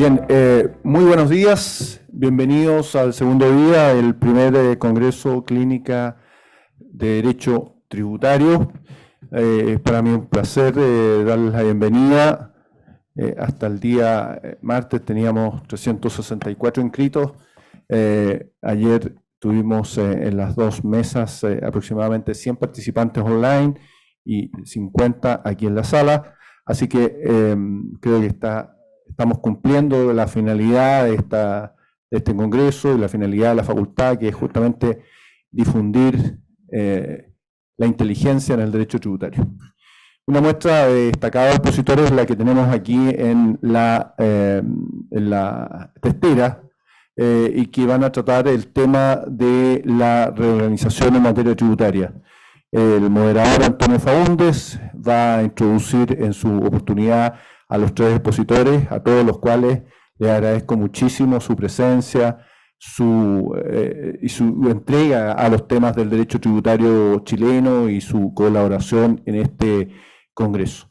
Bien, muy buenos días, bienvenidos al segundo día del primer Congreso Clínica de Derecho Tributario. Para mí un placer darles la bienvenida. Hasta el día martes teníamos 364 inscritos. Ayer tuvimos en las dos mesas aproximadamente 100 participantes online y 50 aquí en la sala. Así que creo que estamos cumpliendo la finalidad de este congreso y la finalidad de la facultad, que es justamente difundir la inteligencia en el derecho tributario. Una muestra de destacados expositores es la que tenemos aquí en la testera, y que van a tratar el tema de la reorganización en materia tributaria. El moderador Antonio Faúndez va a introducir en su oportunidad a los tres expositores, a todos los cuales les agradezco muchísimo su presencia y su entrega a los temas del derecho tributario chileno y su colaboración en este congreso.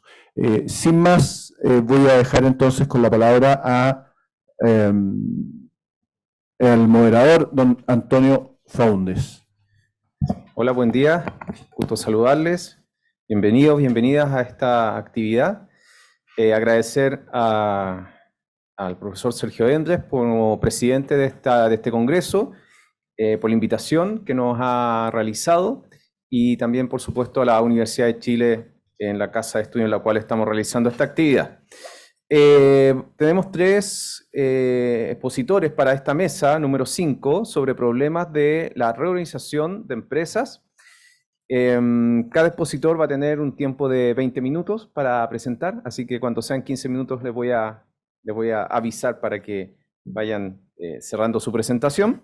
Sin más, voy a dejar entonces con la palabra al moderador, don Antonio Faúndez. Hola, buen día, gusto saludarles. Bienvenidos, bienvenidas a esta actividad. Agradecer al profesor Sergio Endres como presidente de este congreso, por la invitación que nos ha realizado, y también, por supuesto, a la Universidad de Chile en la casa de estudio en la cual estamos realizando esta actividad. Tenemos tres expositores para esta mesa, número 5, sobre problemas de la reorganización de empresas. Cada expositor va a tener un tiempo de 20 minutos para presentar, así que cuando sean 15 minutos les voy a avisar para que vayan cerrando su presentación.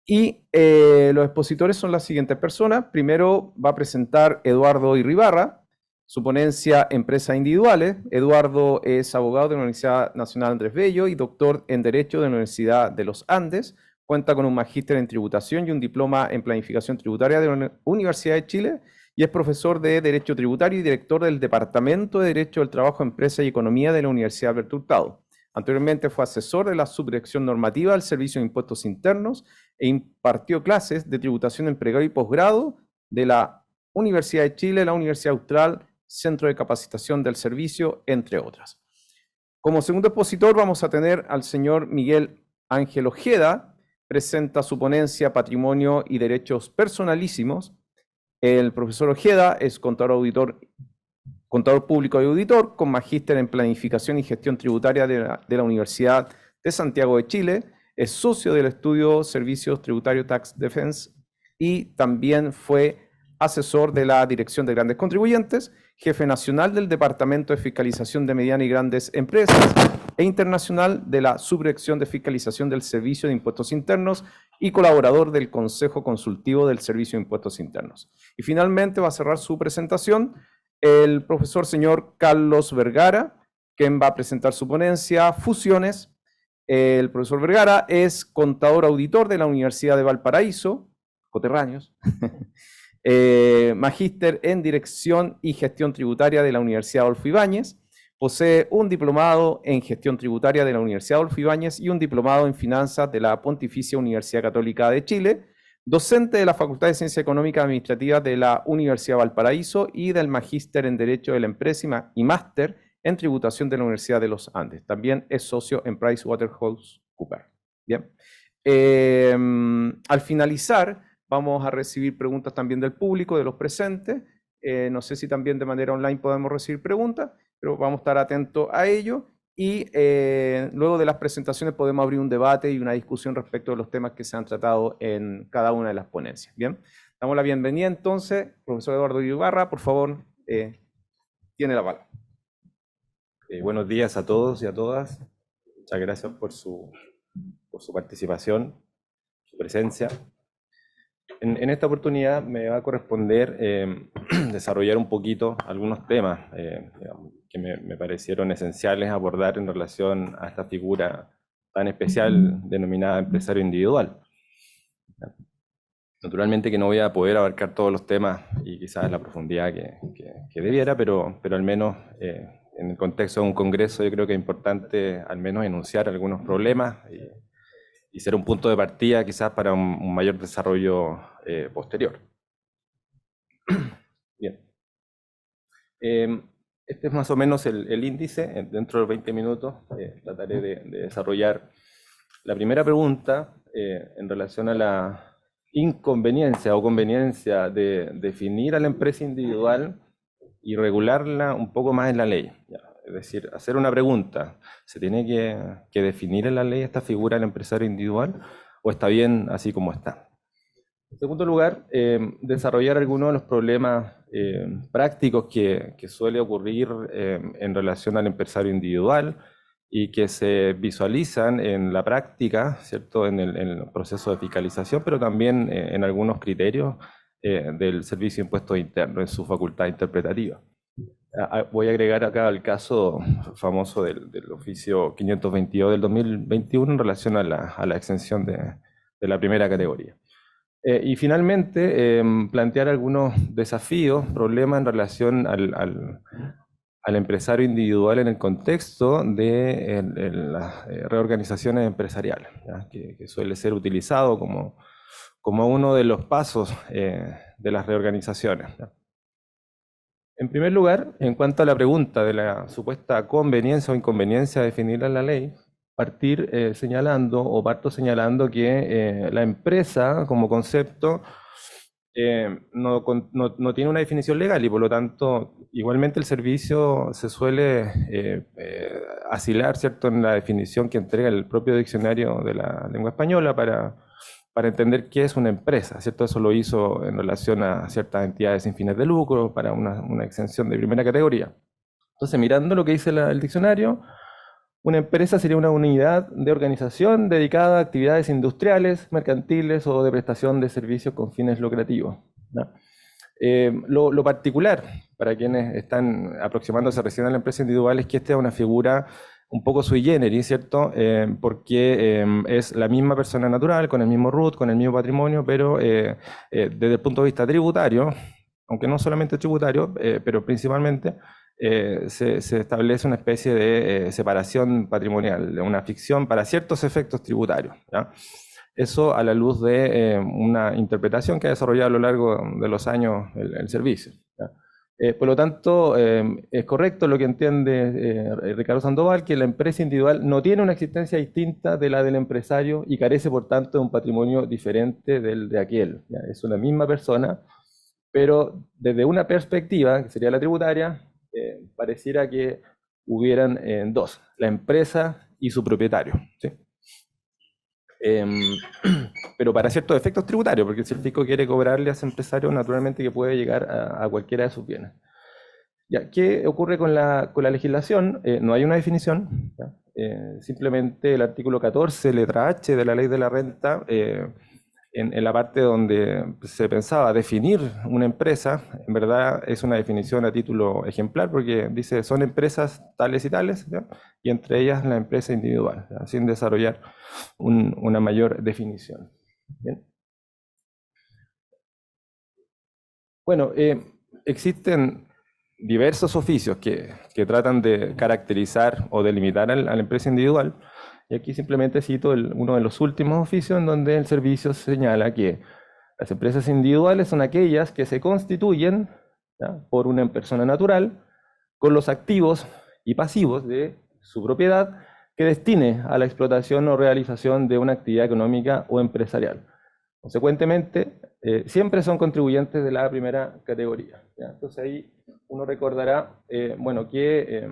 Y los expositores son las siguientes personas. Primero va a presentar Eduardo Irribarra, su ponencia Empresas Individuales. Eduardo es abogado de la Universidad Nacional Andrés Bello y doctor en Derecho de la Universidad de los Andes. Cuenta con un magíster en tributación y un diploma en planificación tributaria de la Universidad de Chile, y es profesor de Derecho Tributario y director del Departamento de Derecho del Trabajo, Empresa y Economía de la Universidad Alberto Hurtado. Anteriormente fue asesor de la Subdirección Normativa del Servicio de Impuestos Internos e impartió clases de tributación en pregrado y posgrado de la Universidad de Chile, la Universidad Austral, Centro de Capacitación del Servicio, entre otras. Como segundo expositor vamos a tener al señor Miguel Ángel Ojeda. Presenta su ponencia Patrimonio y Derechos Personalísimos. El profesor Ojeda es contador público y auditor, con magíster en Planificación y Gestión Tributaria de la Universidad de Santiago de Chile. Es socio del estudio Servicios Tributario Tax Defense y también fue asesor de la Dirección de Grandes Contribuyentes, jefe nacional del Departamento de Fiscalización de Medianas y Grandes Empresas e internacional de la Subdirección de Fiscalización del Servicio de Impuestos Internos y colaborador del Consejo Consultivo del Servicio de Impuestos Internos. Y finalmente va a cerrar su presentación el profesor señor Carlos Vergara, quien va a presentar su ponencia Fusiones. El profesor Vergara es contador auditor de la Universidad de Valparaíso, coterráneos, magíster en Dirección y Gestión Tributaria de la Universidad Adolfo Ibáñez. Posee un diplomado en Gestión Tributaria de la Universidad Adolfo Ibáñez y un diplomado en Finanzas de la Pontificia Universidad Católica de Chile. Docente de la Facultad de Ciencias Económicas y Administrativas de la Universidad de Valparaíso y del Magíster en Derecho de la Empresa y Máster en Tributación de la Universidad de los Andes. También es socio en PricewaterhouseCoopers. Bien. Al finalizar, vamos a recibir preguntas también del público, de los presentes. No sé si también de manera online podemos recibir preguntas, pero vamos a estar atentos a ello. Y luego de las presentaciones podemos abrir un debate y una discusión respecto de los temas que se han tratado en cada una de las ponencias. Bien, damos la bienvenida entonces, profesor Eduardo Irribarra, por favor, tiene la palabra. Buenos días a todos y a todas. Muchas gracias por su participación, su presencia. En esta oportunidad me va a corresponder desarrollar un poquito algunos temas que me parecieron esenciales abordar en relación a esta figura tan especial denominada empresario individual. Naturalmente que no voy a poder abarcar todos los temas y quizás la profundidad que debiera, pero al menos en el contexto de un congreso yo creo que es importante al menos enunciar algunos problemas y ser un punto de partida quizás para un mayor desarrollo posterior. Bien. Este es más o menos el índice. Dentro de los 20 minutos trataré de desarrollar la primera pregunta en relación a la inconveniencia o conveniencia de definir a la empresa individual y regularla un poco más en la ley. Es decir, hacer una pregunta: ¿se tiene que definir en la ley esta figura del empresario individual o está bien así como está? En segundo lugar, desarrollar algunos de los problemas prácticos que suele ocurrir en relación al empresario individual y que se visualizan en la práctica, ¿cierto? En el proceso de fiscalización, pero también en algunos criterios del Servicio de Impuestos Internos en su facultad interpretativa. Voy a agregar acá el caso famoso del oficio 522 del 2021 en relación a la exención de la primera categoría. Y finalmente, plantear algunos desafíos, problemas en relación al empresario individual en el contexto de las reorganizaciones empresariales, que suele ser utilizado como uno de los pasos de las reorganizaciones. En primer lugar, en cuanto a la pregunta de la supuesta conveniencia o inconveniencia de definirla en la ley, parto señalando que la empresa como concepto no tiene una definición legal y por lo tanto igualmente el servicio se suele asilar, ¿cierto?, en la definición que entrega el propio diccionario de la lengua española para entender qué es una empresa, ¿cierto? Eso lo hizo en relación a ciertas entidades sin fines de lucro para una exención de primera categoría. Entonces, mirando lo que dice el diccionario, una empresa sería una unidad de organización dedicada a actividades industriales, mercantiles o de prestación de servicios con fines lucrativos, ¿no? Lo particular, para quienes están aproximándose recién a la empresa individual, es que esta es una figura un poco sui generis, ¿cierto? Porque es la misma persona natural, con el mismo RUT, con el mismo patrimonio, pero desde el punto de vista tributario, aunque no solamente tributario, pero principalmente, se establece una especie de separación patrimonial, de una ficción para ciertos efectos tributarios, ¿ya? Eso a la luz de una interpretación que ha desarrollado a lo largo de los años el servicio, ¿ya? Por lo tanto, es correcto lo que entiende Ricardo Sandoval, que la empresa individual no tiene una existencia distinta de la del empresario y carece, por tanto, de un patrimonio diferente del de aquel, ¿ya? Es una misma persona, pero desde una perspectiva, que sería la tributaria, pareciera que hubieran dos: la empresa y su propietario, ¿sí? Pero para ciertos efectos tributarios, porque si el fisco quiere cobrarle a ese empresario, naturalmente que puede llegar a cualquiera de sus bienes. Ya, ¿qué ocurre con la legislación? No hay una definición, ¿ya? Simplemente el artículo 14, letra H de la Ley de la Renta, en la parte donde se pensaba definir una empresa, en verdad es una definición a título ejemplar, porque dice son empresas tales y tales, ¿ya? Y entre ellas la empresa individual, ¿ya? Sin desarrollar una mayor definición. ¿Bien? Bueno, existen diversos oficios que tratan de caracterizar o delimitar a la empresa individual. Y aquí simplemente cito uno de los últimos oficios en donde el servicio señala que las empresas individuales son aquellas que se constituyen, ¿ya?, por una persona natural con los activos y pasivos de su propiedad que destine a la explotación o realización de una actividad económica o empresarial. Consecuentemente, siempre son contribuyentes de la primera categoría, ¿ya? Entonces ahí uno recordará, bueno, qué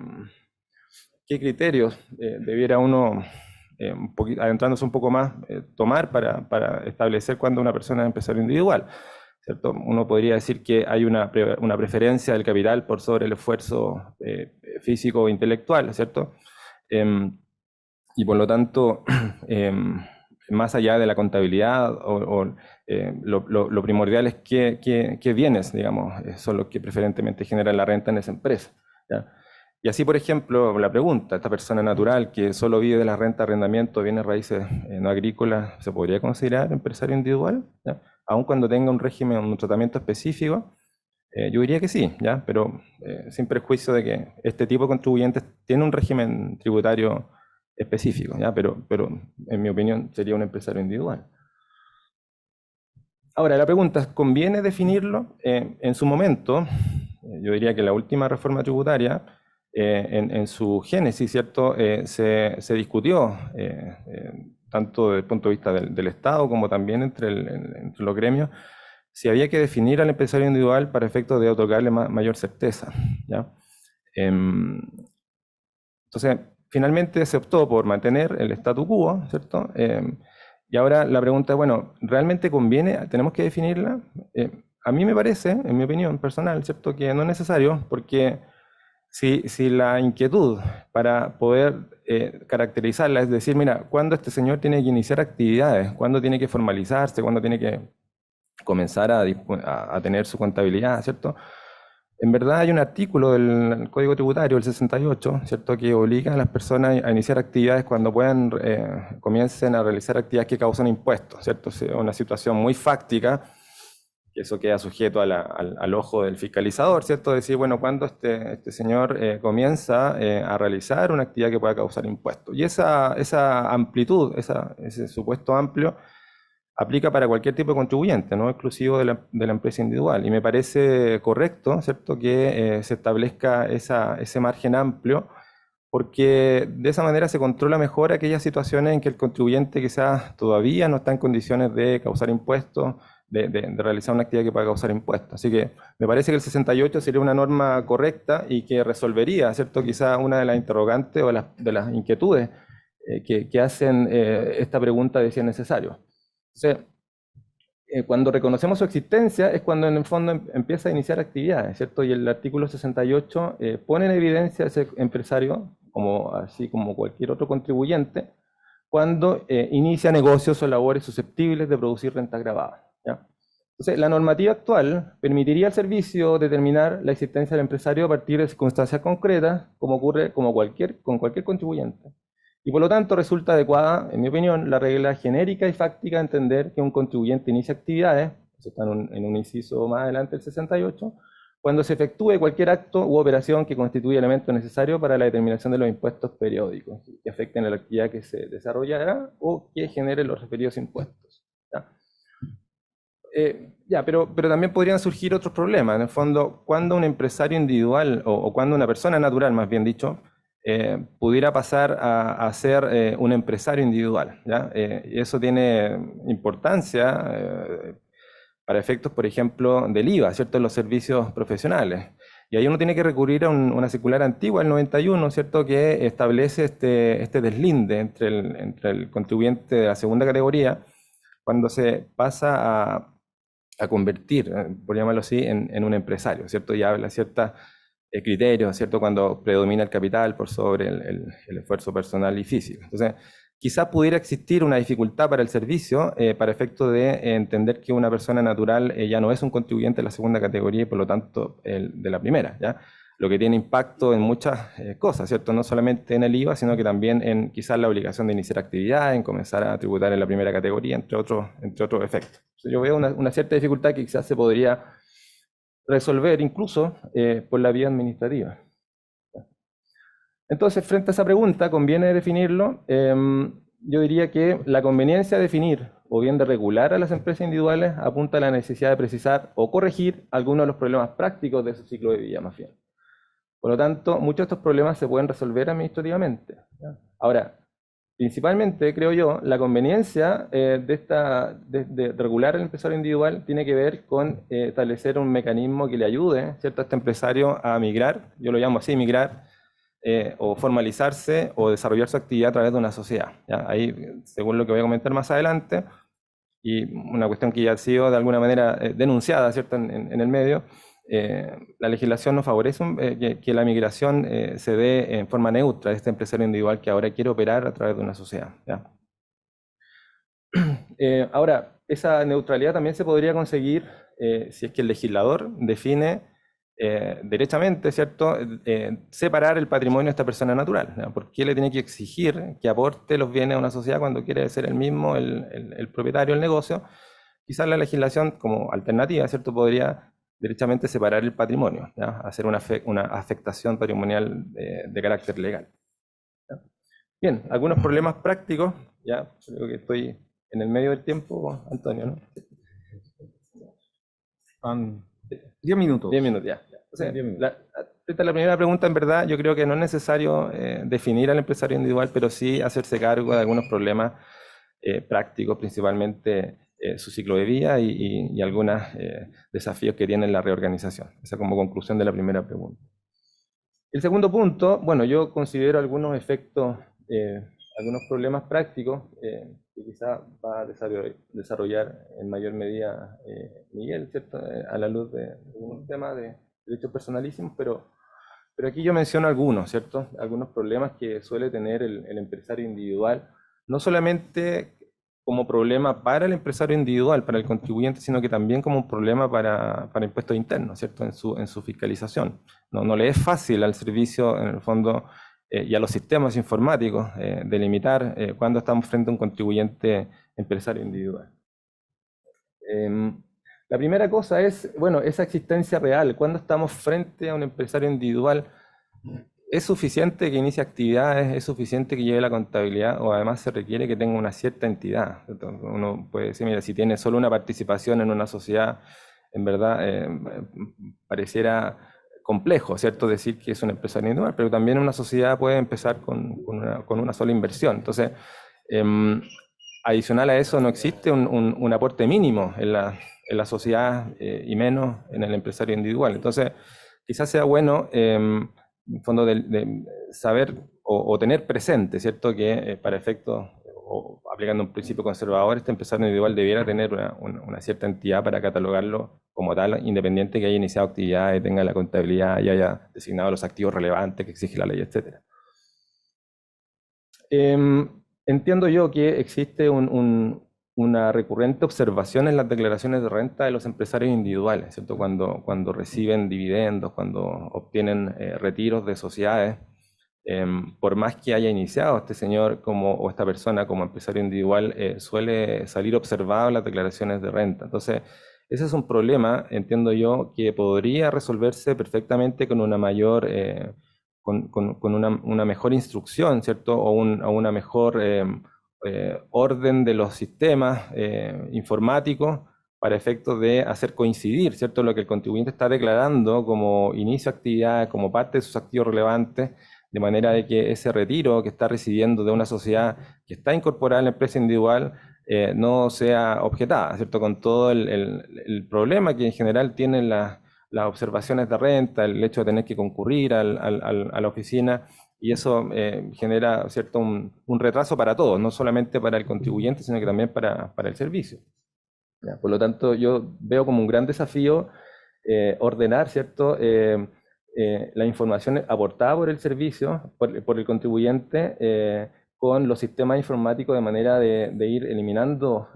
criterios debiera uno, adentrándose un poco más, tomar para establecer cuándo una persona es empresario individual, ¿cierto? Uno podría decir que hay una preferencia del capital por sobre el esfuerzo físico o intelectual, ¿cierto? Y por lo tanto, más allá de la contabilidad lo primordial es qué bienes, digamos, son los que preferentemente generan la renta en esa empresa, ¿ya? Y así, por ejemplo, la pregunta: esta persona natural que solo vive de la renta, arrendamiento, bienes raíces no agrícolas, ¿se podría considerar empresario individual, ¿ya?, aun cuando tenga un régimen, un tratamiento específico? Yo diría que sí, ¿ya? Pero sin perjuicio de que este tipo de contribuyentes tiene un régimen tributario específico, ¿ya? Pero en mi opinión sería un empresario individual. Ahora, la pregunta es, ¿conviene definirlo? En su momento, yo diría que la última reforma tributaria, en su génesis, ¿cierto? Se discutió, tanto desde el punto de vista del Estado como también entre los gremios, si había que definir al empresario individual para efectos de otorgarle mayor certeza, ¿ya? Entonces, finalmente se optó por mantener el statu quo, ¿cierto? Y ahora la pregunta es, bueno, ¿realmente conviene? ¿Tenemos que definirla? A mí me parece, en mi opinión personal, ¿cierto?, que no es necesario, porque si la inquietud para poder caracterizarla es decir, mira, ¿cuándo este señor tiene que iniciar actividades? ¿Cuándo tiene que formalizarse? ¿Cuándo tiene que comenzar a tener su contabilidad, ¿cierto? En verdad hay un artículo del Código Tributario, el 68, ¿cierto?, que obliga a las personas a iniciar actividades cuando comiencen a realizar actividades que causan impuestos, ¿cierto? Es una situación muy fáctica, que eso queda sujeto al ojo del fiscalizador, ¿cierto? Decir, bueno, cuando este señor comienza a realizar una actividad que pueda causar impuestos. Y esa amplitud, ese supuesto amplio, aplica para cualquier tipo de contribuyente, no exclusivo de la empresa individual. Y me parece correcto, ¿cierto?, que se establezca ese margen amplio, porque de esa manera se controla mejor aquellas situaciones en que el contribuyente quizás todavía no está en condiciones de causar impuestos, de realizar una actividad que pueda causar impuestos. Así que me parece que el 68 sería una norma correcta y que resolvería, ¿cierto?, quizás una de las interrogantes o de las inquietudes que hacen esta pregunta de si es necesario. Entonces, cuando reconocemos su existencia es cuando en el fondo empieza a iniciar actividades, ¿cierto? Y el artículo 68 pone en evidencia a ese empresario, así como cualquier otro contribuyente, cuando inicia negocios o labores susceptibles de producir renta gravada, ¿ya? Entonces, la normativa actual permitiría al servicio determinar la existencia del empresario a partir de circunstancias concretas, como ocurre con cualquier contribuyente. Y por lo tanto resulta adecuada, en mi opinión, la regla genérica y fáctica de entender que un contribuyente inicia actividades, eso está en un inciso más adelante del 68, cuando se efectúe cualquier acto u operación que constituya elemento necesario para la determinación de los impuestos periódicos, que afecten a la actividad que se desarrollará o que genere los referidos impuestos, ¿ya? Pero también podrían surgir otros problemas. En el fondo, cuando un empresario individual, o cuando una persona natural, más bien dicho, pudiera pasar a ser un empresario individual, ¿ya? Y eso tiene importancia para efectos, por ejemplo, del IVA, ¿cierto?, en los servicios profesionales. Y ahí uno tiene que recurrir a una circular antigua, el 91, ¿cierto?, que establece este deslinde entre el contribuyente de la segunda categoría, cuando se pasa a convertir, por llamarlo así, en un empresario, ¿cierto? Y habla ciertas criterios, ¿cierto?, cuando predomina el capital por sobre el esfuerzo personal y físico. Entonces, quizás pudiera existir una dificultad para el servicio para efecto de entender que una persona natural ya no es un contribuyente de la segunda categoría y por lo tanto de la primera, ¿ya? Lo que tiene impacto en muchas cosas, ¿cierto? No solamente en el IVA, sino que también en quizás la obligación de iniciar actividad, en comenzar a tributar en la primera categoría, entre otros efectos. Entonces, yo veo una cierta dificultad que quizás se podría resolver incluso por la vía administrativa. Entonces, frente a esa pregunta, ¿conviene definirlo? Yo diría que la conveniencia de definir o bien de regular a las empresas individuales apunta a la necesidad de precisar o corregir algunos de los problemas prácticos de su ciclo de vida, más bien. Por lo tanto, muchos de estos problemas se pueden resolver administrativamente, ¿ya? Ahora, principalmente, creo yo, la conveniencia de regular al empresario individual tiene que ver con establecer un mecanismo que le ayude, ¿cierto?, a este empresario a migrar, yo lo llamo así, migrar, o formalizarse o desarrollar su actividad a través de una sociedad, ¿ya? Ahí, según lo que voy a comentar más adelante, y una cuestión que ya ha sido de alguna manera denunciada, ¿cierto?, en el medio, la legislación no favorece que la migración se dé en forma neutra de este empresario individual que ahora quiere operar a través de una sociedad, ¿ya? Ahora, esa neutralidad también se podría conseguir si es que el legislador define derechamente, ¿cierto?, separar el patrimonio de esta persona natural, ¿ya? ¿Por qué le tiene que exigir que aporte los bienes a una sociedad cuando quiere ser él mismo el propietario del negocio? Quizás la legislación como alternativa, ¿cierto?, podría derechamente separar el patrimonio, ¿ya? Hacer una afectación patrimonial de carácter legal. ¿Ya? Bien, algunos problemas prácticos, ya creo que estoy en el medio del tiempo, Antonio, ¿no? 10 minutos. 10 minutos, ya. O sea, 10 minutos. esta es la primera pregunta, en verdad. Yo creo que no es necesario definir al empresario individual, pero sí hacerse cargo de algunos problemas prácticos, principalmente su ciclo de vida y algunos desafíos que tiene la reorganización. Esa como conclusión de la primera pregunta. El segundo punto, bueno, yo considero algunos efectos, algunos problemas prácticos que quizá va a desarrollar en mayor medida Miguel, ¿cierto? A la luz de un tema de derechos personalísimos, pero aquí yo menciono algunos, ¿cierto? Algunos problemas que suele tener el empresario individual, no solamente como problema para el empresario individual, para el contribuyente, sino que también como un problema para impuestos internos, ¿cierto? En su fiscalización. No le es fácil al servicio, en el fondo, y a los sistemas informáticos delimitar cuando estamos frente a un contribuyente empresario individual. La primera cosa es, bueno, esa existencia real. Cuando estamos frente a un empresario individual, ¿es suficiente que inicie actividades? ¿Es suficiente que lleve la contabilidad? ¿O además se requiere que tenga una cierta entidad? Entonces, uno puede decir, mira, si tiene solo una participación en una sociedad, en verdad pareciera complejo, ¿cierto? Decir que es una empresa individual, pero también una sociedad puede empezar con una sola inversión. Entonces, adicional a eso, no existe un aporte mínimo en la sociedad y menos en el empresario individual. Entonces, quizás sea bueno, en el fondo, de saber o tener presente, ¿cierto? Que para efectos, o aplicando un principio conservador, este empresario individual debiera tener una cierta entidad para catalogarlo como tal, independiente que haya iniciado actividades, tenga la contabilidad y haya designado los activos relevantes que exige la ley, etc. Entiendo yo que existe una recurrente observación en las declaraciones de renta de los empresarios individuales, ¿cierto? Cuando reciben dividendos, cuando obtienen retiros de sociedades, por más que haya iniciado este señor o esta persona como empresario individual, suele salir observado en las declaraciones de renta. Entonces, ese es un problema, entiendo yo, que podría resolverse perfectamente con una mayor... con una mejor instrucción, ¿cierto? O una mejor orden de los sistemas informáticos para efectos de hacer coincidir, ¿cierto? Lo que el contribuyente está declarando como inicio de actividad, como parte de sus activos relevantes, de manera de que ese retiro que está recibiendo de una sociedad que está incorporada en la empresa individual no sea objetada, ¿cierto? Con todo el problema que en general tienen las observaciones de renta, el hecho de tener que concurrir a la oficina, y eso genera, ¿cierto? un retraso para todos, no solamente para el contribuyente, sino que también para el servicio. ¿Ya? Por lo tanto, yo veo como un gran desafío ordenar, ¿cierto? La información aportada por el servicio, por el contribuyente, con los sistemas informáticos, de manera de ir eliminando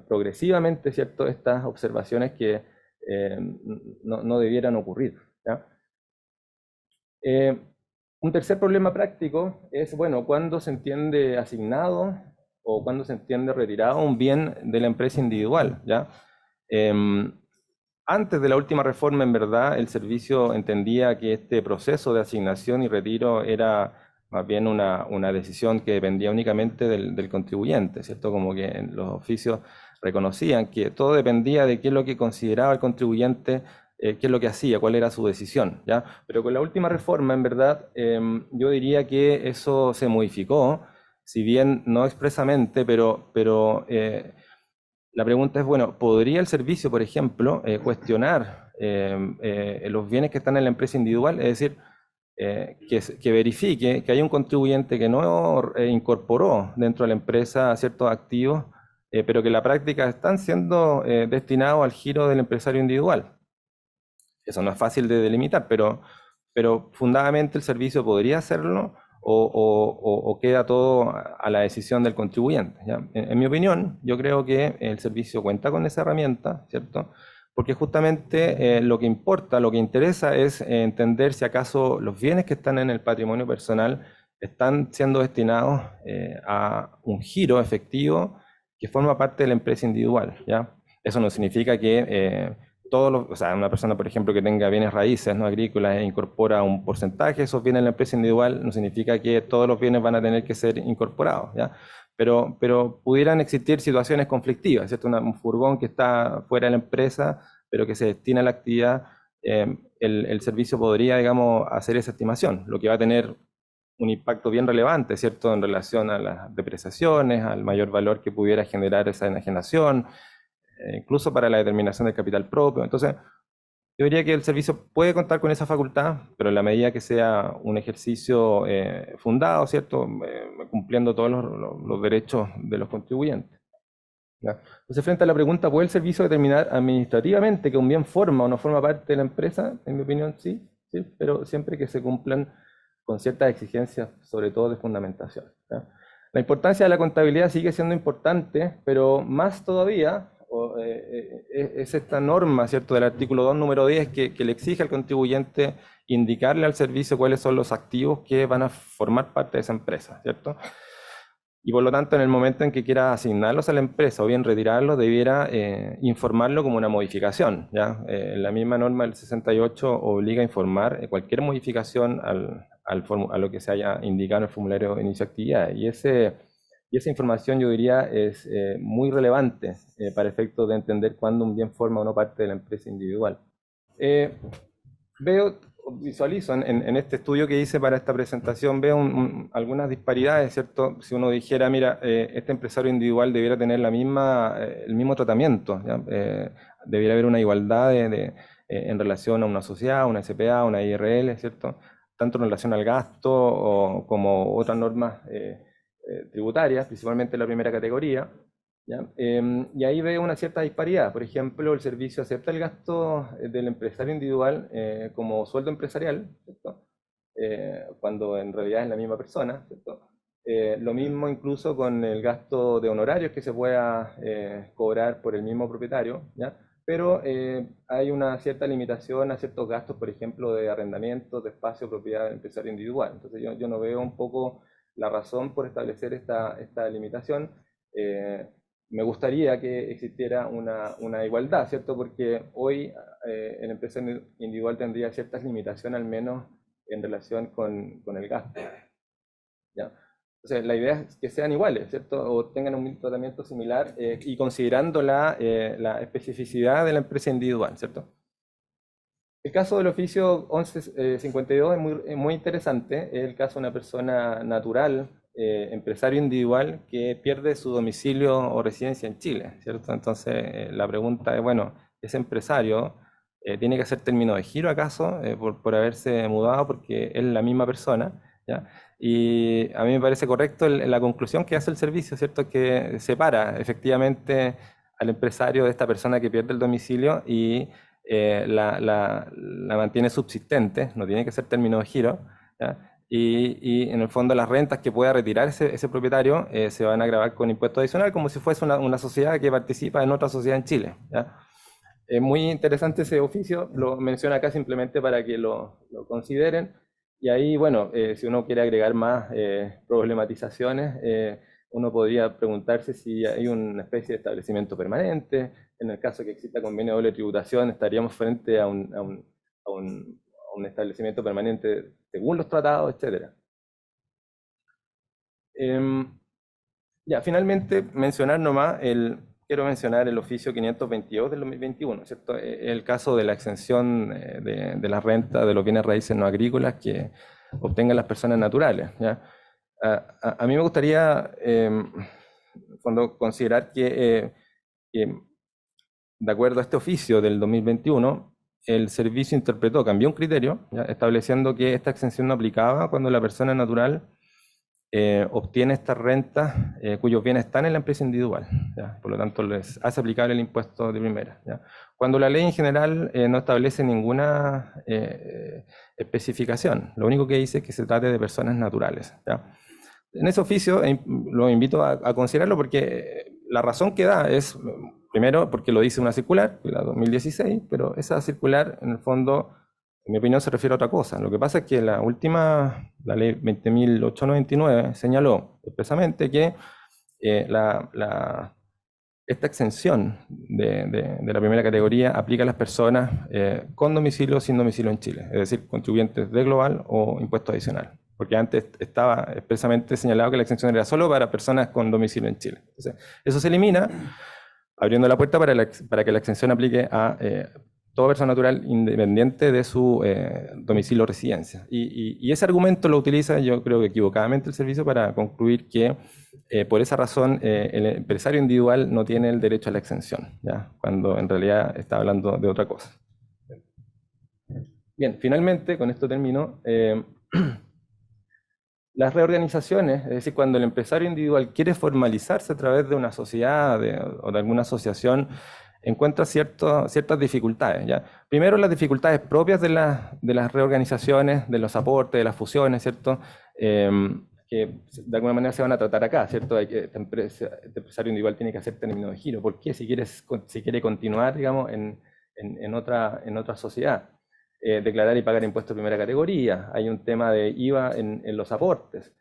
progresivamente, ¿cierto? Estas observaciones que no debieran ocurrir, ¿ya? Un tercer problema práctico es, bueno, cuando se entiende asignado o cuando se entiende retirado un bien de la empresa individual, ¿ya? Antes de la última reforma, en verdad, el servicio entendía que este proceso de asignación y retiro era más bien una decisión que dependía únicamente del contribuyente, ¿cierto? Como que en los oficios reconocían que todo dependía de qué es lo que consideraba el contribuyente, qué es lo que hacía, cuál era su decisión, ¿ya? Pero con la última reforma, en verdad, yo diría que eso se modificó, si bien no expresamente, pero la pregunta es, bueno, ¿podría el servicio, por ejemplo, cuestionar los bienes que están en la empresa individual? Es decir, que verifique que hay un contribuyente que no incorporó dentro de la empresa ciertos activos, pero que en la práctica están siendo destinados al giro del empresario individual. Eso no es fácil de delimitar, pero fundamentalmente el servicio podría hacerlo, o queda todo a la decisión del contribuyente, ¿ya? En mi opinión, yo creo que el servicio cuenta con esa herramienta, ¿cierto? Porque justamente lo que importa, lo que interesa es entender si acaso los bienes que están en el patrimonio personal están siendo destinados a un giro efectivo que forma parte de la empresa individual, ¿ya? Eso no significa que o sea, una persona, por ejemplo, que tenga bienes raíces no agrícolas e incorpora un porcentaje de esos bienes en la empresa individual, no significa que todos los bienes van a tener que ser incorporados, ¿ya? Pero pudieran existir situaciones conflictivas, ¿cierto? Un furgón que está fuera de la empresa, pero que se destina a la actividad, el servicio podría, digamos, hacer esa estimación, lo que va a tener un impacto bien relevante, ¿cierto?, en relación a las depreciaciones, al mayor valor que pudiera generar esa enajenación, incluso para la determinación del capital propio. Entonces, yo diría que el servicio puede contar con esa facultad, pero en la medida que sea un ejercicio fundado, ¿cierto?, cumpliendo todos los derechos de los contribuyentes. ¿Ya? Entonces, frente a la pregunta, ¿puede el servicio determinar administrativamente que un bien forma o no forma parte de la empresa? En mi opinión, sí, pero siempre que se cumplan con ciertas exigencias, sobre todo de fundamentación, ¿ya? La importancia de la contabilidad sigue siendo importante, pero más todavía es esta norma, ¿cierto?, del artículo 2, número 10, que le exige al contribuyente indicarle al servicio cuáles son los activos que van a formar parte de esa empresa, ¿cierto? Y por lo tanto, en el momento en que quiera asignarlos a la empresa o bien retirarlos, debiera informarlo como una modificación, ¿ya? La misma norma del 68 obliga a informar cualquier modificación a lo que se haya indicado en el formulario de inicio de actividad. Y esa información, yo diría, es muy relevante para efectos de entender cuándo un bien forma o no parte de la empresa individual. Visualizo en este estudio que hice para esta presentación, veo algunas disparidades, ¿cierto? Si uno dijera, mira, este empresario individual debiera tener el mismo tratamiento, ¿ya? Debiera haber una igualdad en relación a una sociedad, una SPA, una IRL, ¿cierto? Tanto en relación al gasto como otras normas tributarias, principalmente la primera categoría, ¿ya? Y ahí veo una cierta disparidad. Por ejemplo, el servicio acepta el gasto del empresario individual como sueldo empresarial, ¿cierto? Cuando en realidad es la misma persona, ¿cierto? Lo mismo incluso con el gasto de honorarios que se pueda cobrar por el mismo propietario, ¿ya? Pero hay una cierta limitación a ciertos gastos, por ejemplo, de arrendamiento, de espacio, propiedad del empresario individual. Entonces yo no veo un poco la razón por establecer esta limitación. Me gustaría que existiera una igualdad, ¿cierto? Porque hoy el empresario individual tendría ciertas limitaciones, al menos en relación con el gasto, ¿ya? Entonces, la idea es que sean iguales, ¿cierto? O tengan un tratamiento similar y considerando la especificidad de la empresa individual, ¿cierto? El caso del oficio 1152 es muy interesante. Es el caso de una persona natural, empresario individual, que pierde su domicilio o residencia en Chile, ¿cierto? Entonces, la pregunta es, bueno, ¿ese empresario tiene que hacer término de giro acaso por haberse mudado porque es la misma persona, ¿ya? Y a mí me parece correcto la conclusión que hace el servicio, ¿cierto? Que separa efectivamente al empresario de esta persona que pierde el domicilio y la mantiene subsistente, no tiene que ser término de giro, ¿ya? Y en el fondo las rentas que pueda retirar ese propietario se van a gravar con impuesto adicional como si fuese una sociedad que participa en otra sociedad en Chile, ¿ya? Es muy interesante ese oficio, lo menciono acá simplemente para que lo consideren. Y ahí, bueno, si uno quiere agregar más problematizaciones, uno podría preguntarse si hay una especie de establecimiento permanente. En el caso que exista convenio de doble tributación, estaríamos frente a un establecimiento permanente según los tratados, etc. Ya, finalmente, quiero mencionar el oficio 522 del 2021, ¿cierto? El caso de la exención de la renta de los bienes raíces no agrícolas que obtengan las personas naturales, ¿ya? A mí me gustaría considerar que de acuerdo a este oficio del 2021, el servicio cambió un criterio, ¿ya? Estableciendo que esta exención no aplicaba cuando la persona natural obtiene estas rentas cuyos bienes están en la empresa individual, ¿ya? Por lo tanto, les hace aplicable el impuesto de primera, ¿ya? Cuando la ley en general no establece ninguna especificación, lo único que dice es que se trate de personas naturales, ¿ya? En ese oficio lo invito a considerarlo porque la razón que da es, primero, porque lo dice una circular, la 2016, pero esa circular, en el fondo, en mi opinión, se refiere a otra cosa. Lo que pasa es que la ley 20.899, señaló expresamente que esta exención de la primera categoría aplica a las personas con domicilio o sin domicilio en Chile, es decir, contribuyentes de global o impuesto adicional. Porque antes estaba expresamente señalado que la exención era solo para personas con domicilio en Chile. Entonces, eso se elimina, abriendo la puerta para que la exención aplique a toda persona natural independiente de su domicilio o residencia. Y ese argumento lo utiliza, yo creo que equivocadamente, el servicio para concluir que por esa razón el empresario individual no tiene el derecho a la exención, ¿ya? Cuando en realidad está hablando de otra cosa. Bien, finalmente, con esto termino. Las reorganizaciones, es decir, cuando el empresario individual quiere formalizarse a través de una sociedad o de alguna asociación, encuentra ciertas dificultades, ¿ya? Primero, las dificultades propias de las reorganizaciones, de los aportes, de las fusiones, ¿cierto? Que de alguna manera se van a tratar acá, ¿cierto? Este empresario individual tiene que hacer término de giro. ¿Por qué? Si quiere continuar, digamos, en otra sociedad. Declarar y pagar impuestos de primera categoría. Hay un tema de IVA en los aportes,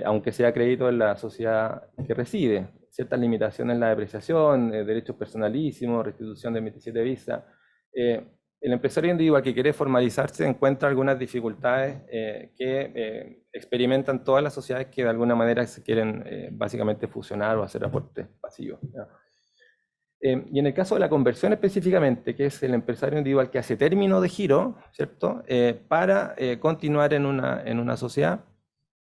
aunque sea crédito en la sociedad que reside. Ciertas limitaciones en la depreciación, derechos personalísimos, restitución de 27 visas. El empresario individual que quiere formalizarse encuentra algunas dificultades que experimentan todas las sociedades que de alguna manera se quieren básicamente fusionar o hacer aportes pasivos, ¿no? Y en el caso de la conversión específicamente, que es el empresario individual que hace término de giro, ¿cierto? Para continuar en una sociedad,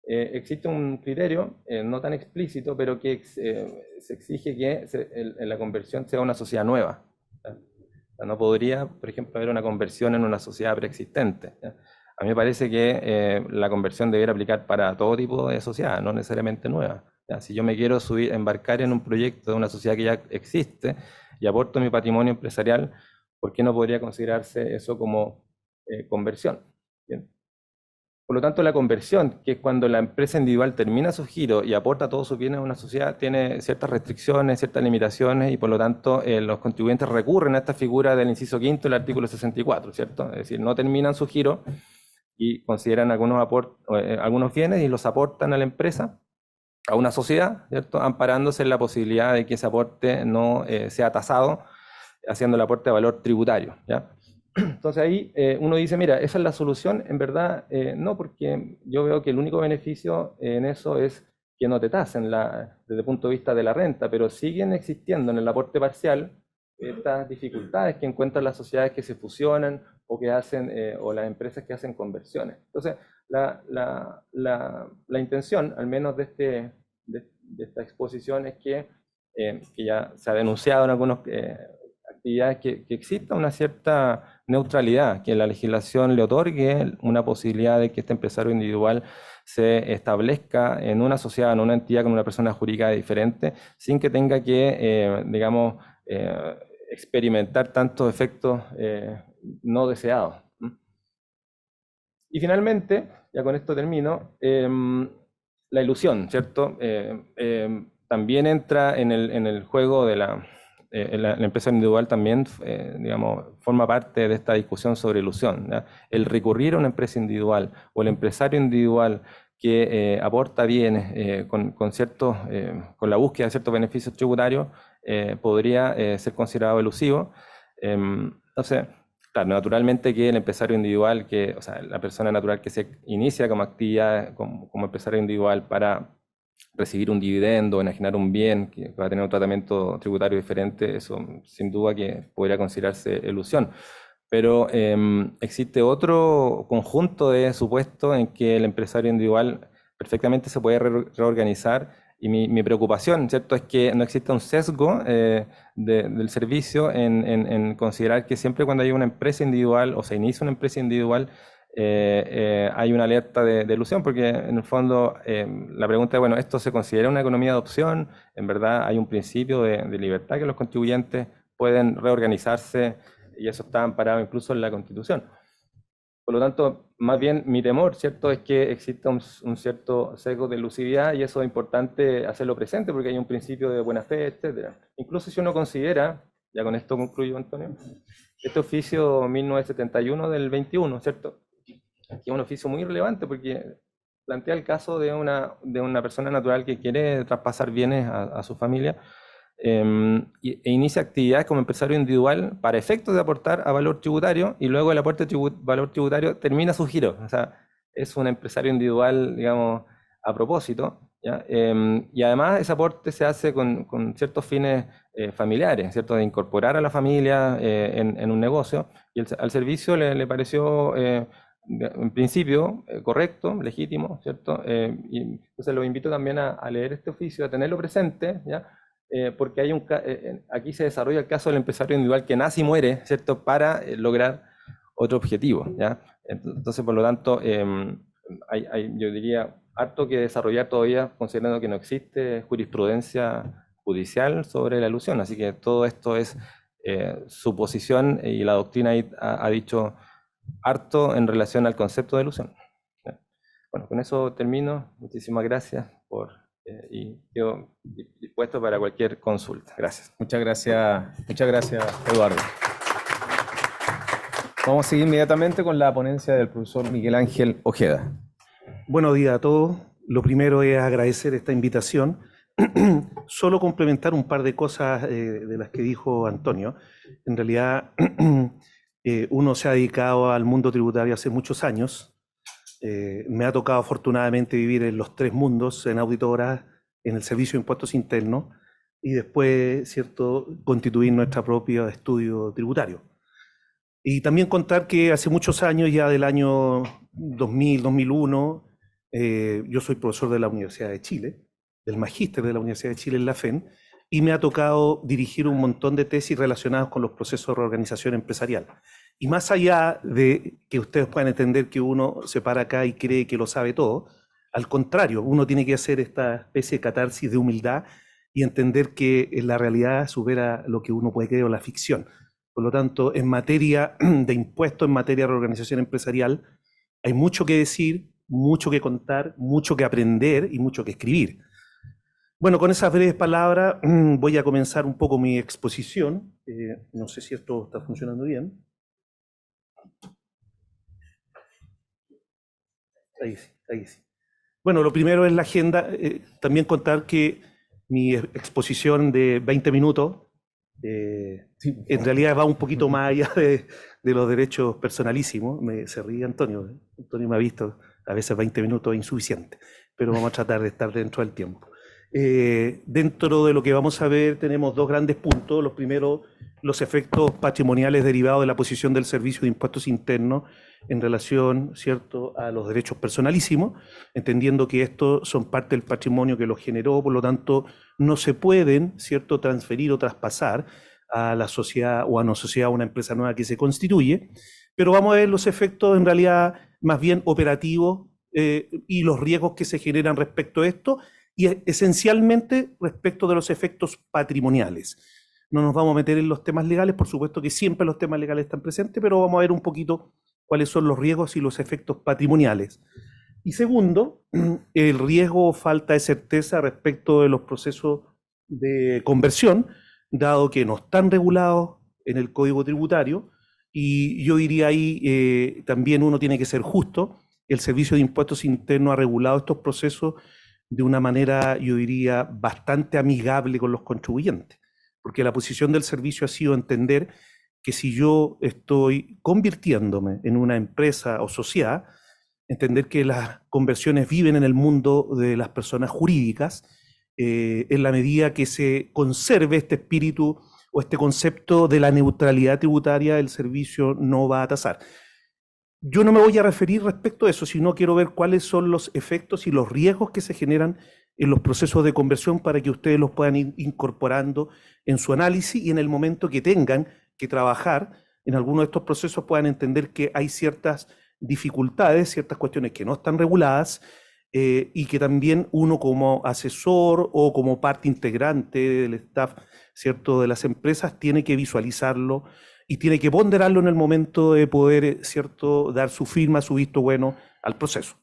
existe un criterio no tan explícito, pero que se exige que en la conversión sea una sociedad nueva, ¿ya? O sea, no podría, por ejemplo, haber una conversión en una sociedad preexistente, ¿ya? A mí me parece que la conversión debería aplicar para todo tipo de sociedad, no necesariamente nueva. ¿Ya? Si yo me quiero embarcar en un proyecto de una sociedad que ya existe y aporto mi patrimonio empresarial, ¿por qué no podría considerarse eso como conversión? Bien. Por lo tanto, la conversión, que es cuando la empresa individual termina su giro y aporta todos sus bienes a una sociedad, tiene ciertas restricciones, ciertas limitaciones, y por lo tanto los contribuyentes recurren a esta figura del inciso quinto del artículo 64, ¿cierto? Es decir, no terminan su giro y consideran algunos bienes y los aportan a la empresa, a una sociedad, ¿cierto? Amparándose en la posibilidad de que ese aporte no sea tasado, haciendo el aporte de valor tributario, ¿ya? Entonces ahí uno dice, mira, esa es la solución. En verdad, no, porque yo veo que el único beneficio en eso es que no te tasen desde el punto de vista de la renta, pero siguen existiendo en el aporte parcial estas dificultades que encuentran las sociedades que se fusionan o que hacen, o las empresas que hacen conversiones. Entonces, la intención, al menos de esta exposición, es que ya se ha denunciado en algunas actividades que exista una cierta neutralidad, que la legislación le otorgue una posibilidad de que este empresario individual se establezca en una sociedad, en una entidad con una persona jurídica diferente, sin que tenga que, digamos, experimentar tantos efectos no deseados. Y finalmente, ya con esto termino, la ilusión, ¿cierto? También entra en el juego de la empresa individual, también, digamos, forma parte de esta discusión sobre ilusión, ¿ya? El recurrir a una empresa individual o el empresario individual que aporta bienes con la búsqueda de ciertos beneficios tributarios podría ser considerado elusivo. Entonces, claro, naturalmente que el empresario individual, o sea, la persona natural que se inicia como actividad, como empresario individual para recibir un dividendo, enajenar un bien que va a tener un tratamiento tributario diferente, eso sin duda que podría considerarse elusión. Pero existe otro conjunto de supuestos en que el empresario individual perfectamente se puede reorganizar, y mi preocupación, ¿cierto?, es que no exista un sesgo del servicio en considerar que siempre cuando hay una empresa individual o se inicia una empresa individual hay una alerta de ilusión, porque en el fondo la pregunta es, bueno, ¿esto se considera una economía de opción? En verdad hay un principio de libertad, que los contribuyentes pueden reorganizarse, y eso está amparado incluso en la Constitución. Por lo tanto, más bien mi temor, ¿cierto?, es que exista un cierto sesgo de elusividad, y eso es importante hacerlo presente porque hay un principio de buena fe, etc. Incluso si uno considera, ya con esto concluyo, Antonio, este oficio 1971 del 21, ¿cierto?, que es un oficio muy relevante porque plantea el caso de una persona natural que quiere traspasar bienes a su familia, e inicia actividades como empresario individual para efectos de aportar a valor tributario, y luego el aporte valor tributario termina su giro. O sea, es un empresario individual, digamos, a propósito, ¿ya? Y además ese aporte se hace con ciertos fines familiares, ¿cierto? De incorporar a la familia en un negocio, y al servicio le pareció, en principio, correcto, legítimo, ¿cierto? Y entonces los invito también a leer este oficio, a tenerlo presente, ¿ya? Porque hay aquí se desarrolla el caso del empresario individual que nace y muere, ¿cierto? Para lograr otro objetivo, ¿ya? Entonces, por lo tanto, yo diría, harto que desarrollar todavía, considerando que no existe jurisprudencia judicial sobre la elusión. Así que todo esto es suposición, y la doctrina ahí ha dicho harto en relación al concepto de elusión. Bueno, con eso termino. Muchísimas gracias y quedo dispuesto para cualquier consulta. Gracias. Muchas gracias, Eduardo. Vamos a seguir inmediatamente con la ponencia del profesor Miguel Ángel Ojeda. Buenos días a todos. Lo primero es agradecer esta invitación. Solo complementar un par de cosas de las que dijo Antonio. En realidad, uno se ha dedicado al mundo tributario hace muchos años. Me ha tocado afortunadamente vivir en los tres mundos, en auditora, en el Servicio de Impuestos Internos, y después, ¿cierto?, constituir nuestro propio estudio tributario. Y también contar que hace muchos años, ya del año 2000, 2001, yo soy profesor de la Universidad de Chile, del magíster de la Universidad de Chile en la FEN, y me ha tocado dirigir un montón de tesis relacionadas con los procesos de reorganización empresarial. Y más allá de que ustedes puedan entender que uno se para acá y cree que lo sabe todo, al contrario, uno tiene que hacer esta especie de catarsis de humildad y entender que la realidad supera lo que uno puede creer o la ficción. Por lo tanto, en materia de impuestos, en materia de reorganización empresarial, hay mucho que decir, mucho que contar, mucho que aprender y mucho que escribir. Bueno, con esas breves palabras voy a comenzar un poco mi exposición. No sé si esto está funcionando bien. Ahí sí, ahí sí. Bueno, lo primero es la agenda. También contar que mi exposición de 20 minutos en realidad va un poquito más allá de los derechos personalísimos. Se ríe Antonio. Antonio me ha visto, a veces 20 minutos es insuficiente, pero vamos a tratar de estar dentro del tiempo. Dentro de lo que vamos a ver tenemos dos grandes puntos. Los primeros, los efectos patrimoniales derivados de la posición del Servicio de Impuestos Internos en relación, ¿cierto?, a los derechos personalísimos, entendiendo que estos son parte del patrimonio que los generó, por lo tanto no se pueden, ¿cierto?, transferir o traspasar a la sociedad o a una sociedad, a una empresa nueva que se constituye. Pero vamos a ver los efectos en realidad más bien operativos y los riesgos que se generan respecto a esto, y esencialmente respecto de los efectos patrimoniales. No nos vamos a meter en los temas legales, por supuesto que siempre los temas legales están presentes, pero vamos a ver un poquito cuáles son los riesgos y los efectos patrimoniales. Y segundo, el riesgo o falta de certeza respecto de los procesos de conversión, dado que no están regulados en el Código Tributario, y yo diría ahí también uno tiene que ser justo. El Servicio de Impuestos Internos ha regulado estos procesos de una manera, yo diría, bastante amigable con los contribuyentes, porque la posición del servicio ha sido entender que si yo estoy convirtiéndome en una empresa o sociedad, entender que las conversiones viven en el mundo de las personas jurídicas, en la medida que se conserve este espíritu o este concepto de la neutralidad tributaria, el servicio no va a tasar. Yo no me voy a referir respecto a eso, sino quiero ver cuáles son los efectos y los riesgos que se generan en los procesos de conversión para que ustedes los puedan ir incorporando en su análisis, y en el momento que tengan que trabajar en alguno de estos procesos puedan entender que hay ciertas dificultades, ciertas cuestiones que no están reguladas, y que también uno como asesor o como parte integrante del staff, ¿cierto?, de las empresas tiene que visualizarlo y tiene que ponderarlo en el momento de poder, ¿cierto?, dar su firma, su visto bueno al proceso.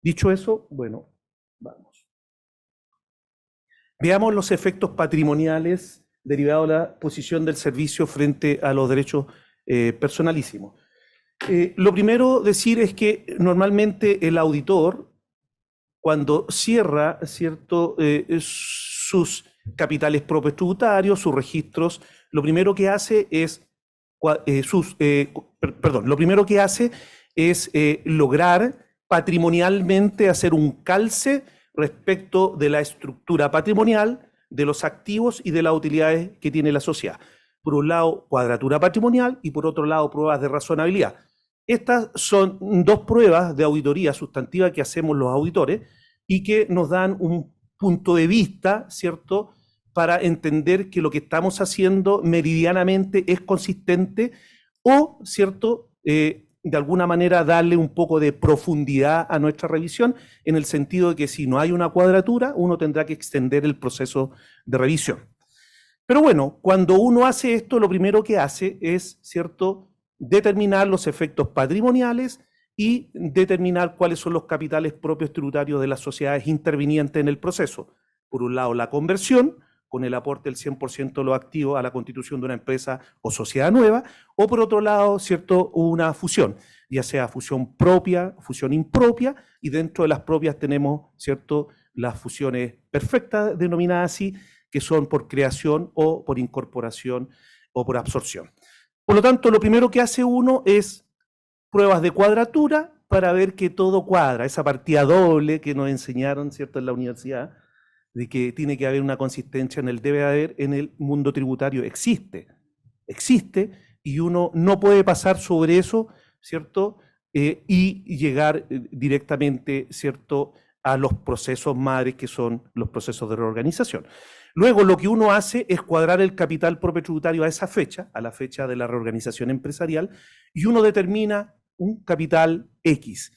Dicho eso, bueno, vamos. Veamos los efectos patrimoniales derivados de la posición del servicio frente a los derechos personalísimos. Lo primero decir es que normalmente el auditor, cuando cierra, ¿cierto?, sus capitales propios tributarios, sus registros. Lo primero que hace es lograr patrimonialmente hacer un calce respecto de la estructura patrimonial, de los activos y de las utilidades que tiene la sociedad. Por un lado, cuadratura patrimonial y por otro lado, pruebas de razonabilidad. Estas son dos pruebas de auditoría sustantiva que hacemos los auditores y que nos dan un punto de vista, ¿cierto?, para entender que lo que estamos haciendo meridianamente es consistente o, ¿cierto?, de alguna manera darle un poco de profundidad a nuestra revisión, en el sentido de que si no hay una cuadratura, uno tendrá que extender el proceso de revisión. Pero bueno, cuando uno hace esto, lo primero que hace es, ¿cierto?, determinar los efectos patrimoniales y determinar cuáles son los capitales propios tributarios de las sociedades intervinientes en el proceso. Por un lado, la conversión, con el aporte del 100% de los activos a la constitución de una empresa o sociedad nueva, o por otro lado, ¿cierto?, una fusión, ya sea fusión propia, fusión impropia, y dentro de las propias tenemos, ¿cierto?, las fusiones perfectas, denominadas así, que son por creación o por incorporación o por absorción. Por lo tanto, lo primero que hace uno es pruebas de cuadratura para ver que todo cuadra, esa partida doble que nos enseñaron, ¿cierto?, en la universidad, de que tiene que haber una consistencia en el debe haber, en el mundo tributario existe, y uno no puede pasar sobre eso, ¿cierto?, y llegar directamente, ¿cierto?, a los procesos madres que son los procesos de reorganización. Luego lo que uno hace es cuadrar el capital propio tributario a esa fecha, a la fecha de la reorganización empresarial, y uno determina un capital X.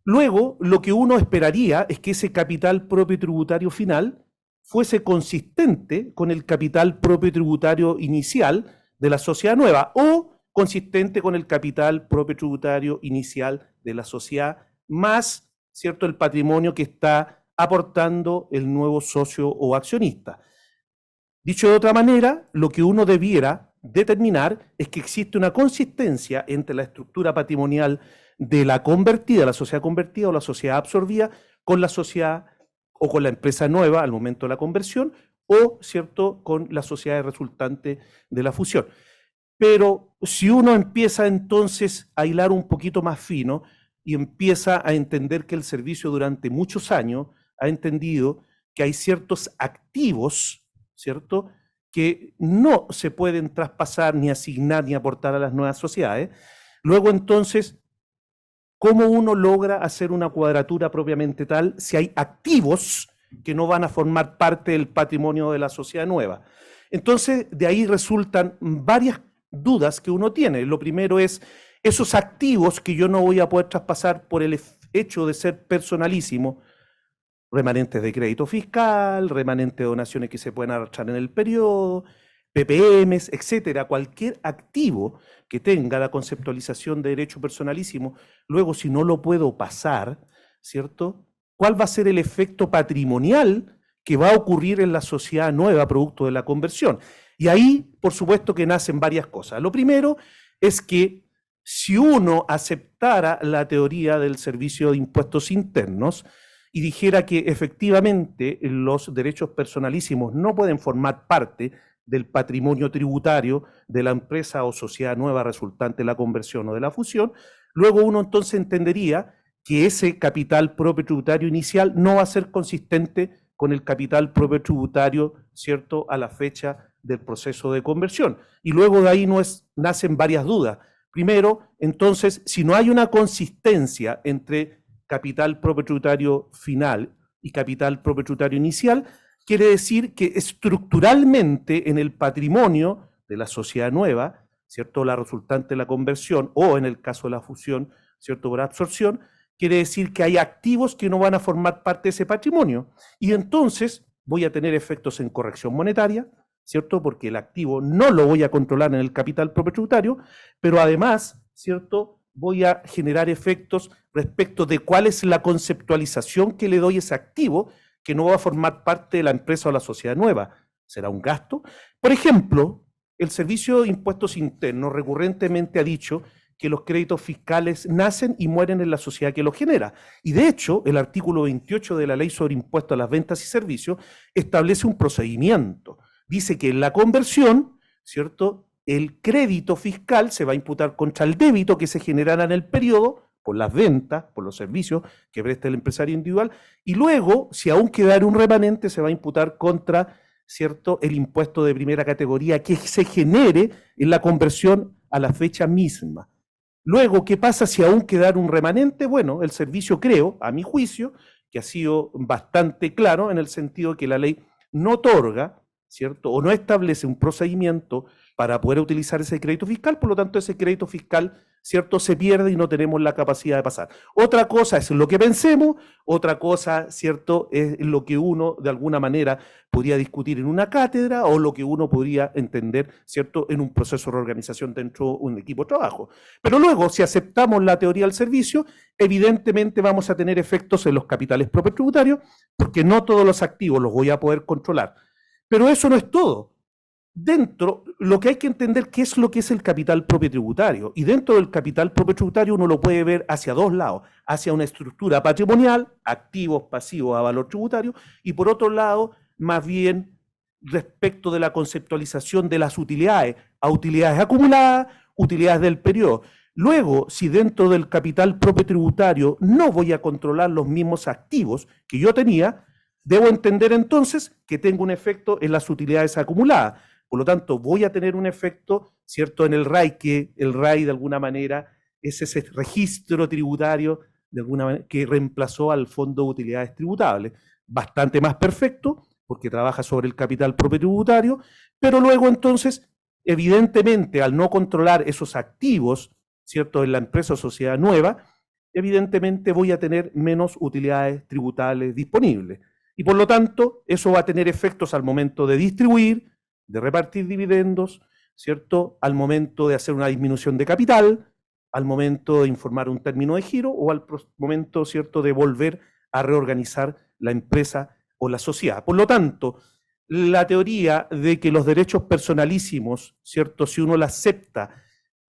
Luego, lo que uno esperaría es que ese capital propio tributario final fuese consistente con el capital propio tributario inicial de la sociedad nueva o consistente con el capital propio tributario inicial de la sociedad más, ¿cierto?, el patrimonio que está aportando el nuevo socio o accionista. Dicho de otra manera, lo que uno debiera determinar es que existe una consistencia entre la estructura patrimonial de la convertida, la sociedad convertida o la sociedad absorbida, con la sociedad o con la empresa nueva al momento de la conversión, o, ¿cierto?, con la sociedad resultante de la fusión. Pero si uno empieza entonces a hilar un poquito más fino y empieza a entender que el servicio durante muchos años ha entendido que hay ciertos activos, ¿cierto?, que no se pueden traspasar, ni asignar, ni aportar a las nuevas sociedades, luego entonces, ¿cómo uno logra hacer una cuadratura propiamente tal si hay activos que no van a formar parte del patrimonio de la sociedad nueva? Entonces, de ahí resultan varias dudas que uno tiene. Lo primero es, esos activos que yo no voy a poder traspasar por el hecho de ser personalísimo, remanentes de crédito fiscal, remanentes de donaciones que se pueden arrastrar en el periodo, PPMs, etcétera, cualquier activo que tenga la conceptualización de derecho personalísimo, luego si no lo puedo pasar, ¿cierto?, ¿cuál va a ser el efecto patrimonial que va a ocurrir en la sociedad nueva producto de la conversión? Y ahí, por supuesto, que nacen varias cosas. Lo primero es que si uno aceptara la teoría del servicio de impuestos internos y dijera que efectivamente los derechos personalísimos no pueden formar parte del patrimonio tributario de la empresa o sociedad nueva resultante de la conversión o de la fusión, luego uno entonces entendería que ese capital propio tributario inicial no va a ser consistente con el capital propio tributario, ¿cierto?, a la fecha del proceso de conversión. Y luego de ahí nacen varias dudas. Primero, entonces, si no hay una consistencia entre capital propio tributario final y capital propio tributario inicial, quiere decir que estructuralmente en el patrimonio de la sociedad nueva, ¿cierto?, la resultante de la conversión o en el caso de la fusión, ¿cierto?, por absorción, quiere decir que hay activos que no van a formar parte de ese patrimonio. Y entonces voy a tener efectos en corrección monetaria, ¿cierto?, porque el activo no lo voy a controlar en el capital propio tributario, pero además, ¿cierto?, voy a generar efectos respecto de cuál es la conceptualización que le doy a ese activo que no va a formar parte de la empresa o la sociedad nueva. ¿Será un gasto? Por ejemplo, el Servicio de Impuestos Internos recurrentemente ha dicho que los créditos fiscales nacen y mueren en la sociedad que los genera. Y de hecho, el artículo 28 de la Ley sobre Impuestos a las Ventas y Servicios establece un procedimiento. Dice que en la conversión, ¿cierto?, el crédito fiscal se va a imputar contra el débito que se generará en el periodo por las ventas, por los servicios que presta el empresario individual, y luego, si aún quedara un remanente, se va a imputar contra, ¿cierto?, el impuesto de primera categoría que se genere en la conversión a la fecha misma. Luego, ¿qué pasa si aún quedara un remanente? Bueno, el servicio, creo, a mi juicio, que ha sido bastante claro en el sentido que la ley no otorga, ¿cierto?, o no establece un procedimiento para poder utilizar ese crédito fiscal, por lo tanto ese crédito fiscal, ¿cierto?, se pierde y no tenemos la capacidad de pasar. Otra cosa es lo que pensemos, otra cosa, ¿cierto?, es lo que uno de alguna manera podría discutir en una cátedra o lo que uno podría entender, ¿cierto?, en un proceso de reorganización dentro de un equipo de trabajo. Pero luego, si aceptamos la teoría del servicio, evidentemente vamos a tener efectos en los capitales propios tributarios, porque no todos los activos los voy a poder controlar. Pero eso no es todo. Dentro, lo que hay que entender qué es lo que es el capital propio tributario. Y dentro del capital propio tributario uno lo puede ver hacia dos lados. Hacia una estructura patrimonial, activos, pasivos a valor tributario, y por otro lado, más bien respecto de la conceptualización de las utilidades, a utilidades acumuladas, utilidades del periodo. Luego, si dentro del capital propio tributario no voy a controlar los mismos activos que yo tenía, debo entender entonces que tengo un efecto en las utilidades acumuladas. Por lo tanto, voy a tener un efecto, ¿cierto?, en el RAI, que el RAI de alguna manera es ese registro tributario de alguna manera, que reemplazó al Fondo de Utilidades Tributables. Bastante más perfecto, porque trabaja sobre el capital propio tributario, pero luego entonces, evidentemente, al no controlar esos activos, ¿cierto?, en la empresa o sociedad nueva, evidentemente voy a tener menos utilidades tributables disponibles. Y por lo tanto, eso va a tener efectos al momento de distribuir, de repartir dividendos, ¿cierto?, al momento de hacer una disminución de capital, al momento de informar un término de giro o al momento, ¿cierto?, de volver a reorganizar la empresa o la sociedad. Por lo tanto, la teoría de que los derechos personalísimos, ¿cierto?, si uno la acepta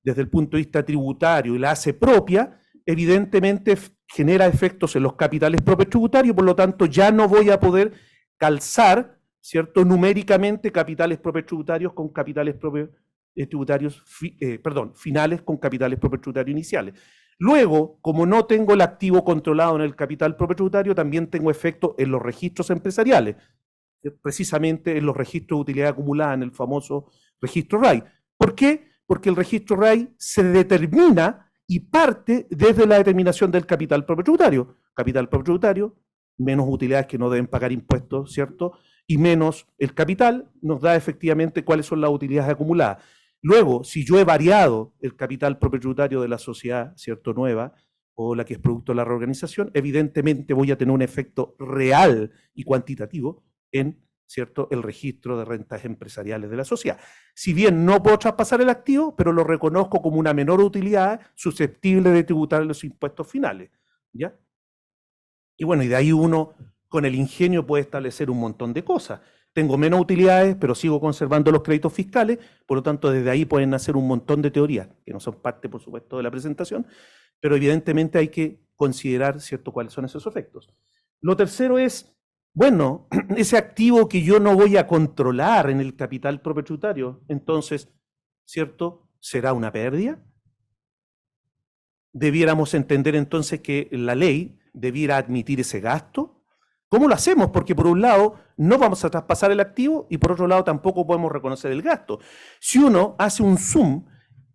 desde el punto de vista tributario y la hace propia, evidentemente genera efectos en los capitales propios tributarios, por lo tanto ya no voy a poder calzar, ¿cierto?, numéricamente capitales propios tributarios con capitales propios tributarios, finales con capitales propios tributarios iniciales. Luego, como no tengo el activo controlado en el capital propio tributario, también tengo efecto en los registros empresariales, precisamente en los registros de utilidad acumulada, en el famoso registro RAI. ¿Por qué? Porque el registro RAI se determina y parte desde la determinación del capital propio tributario. Capital propio tributario, menos utilidades que no deben pagar impuestos, ¿cierto?, y menos el capital, nos da efectivamente cuáles son las utilidades acumuladas. Luego, si yo he variado el capital propio tributario de la sociedad, ¿cierto?, nueva, o la que es producto de la reorganización, evidentemente voy a tener un efecto real y cuantitativo en, ¿cierto?, el registro de rentas empresariales de la sociedad. Si bien no puedo traspasar el activo, pero lo reconozco como una menor utilidad susceptible de tributar los impuestos finales, ¿ya? Y bueno, y de ahí uno, con el ingenio, puede establecer un montón de cosas. Tengo menos utilidades, pero sigo conservando los créditos fiscales, por lo tanto, desde ahí pueden nacer un montón de teorías, que no son parte, por supuesto, de la presentación, pero evidentemente hay que considerar, ¿cierto?, cuáles son esos efectos. Lo tercero es, bueno, ese activo que yo no voy a controlar en el capital propio tributario, entonces, ¿cierto?, ¿será una pérdida? Debiéramos entender entonces que la ley debiera admitir ese gasto. ¿Cómo lo hacemos? Porque por un lado no vamos a traspasar el activo y por otro lado tampoco podemos reconocer el gasto. Si uno hace un zoom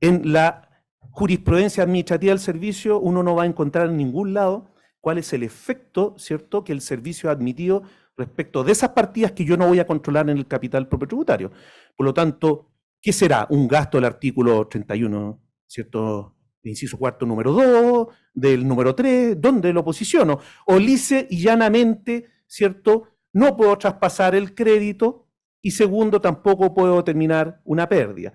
en la jurisprudencia administrativa del servicio, uno no va a encontrar en ningún lado cuál es el efecto, ¿cierto?, que el servicio ha admitido respecto de esas partidas que yo no voy a controlar en el capital propio tributario. Por lo tanto, ¿qué será? Un gasto del artículo 31, ¿cierto?, inciso cuarto número 2, del número 3, ¿dónde lo posiciono? O lise y llanamente, ¿cierto?, no puedo traspasar el crédito y segundo, tampoco puedo determinar una pérdida.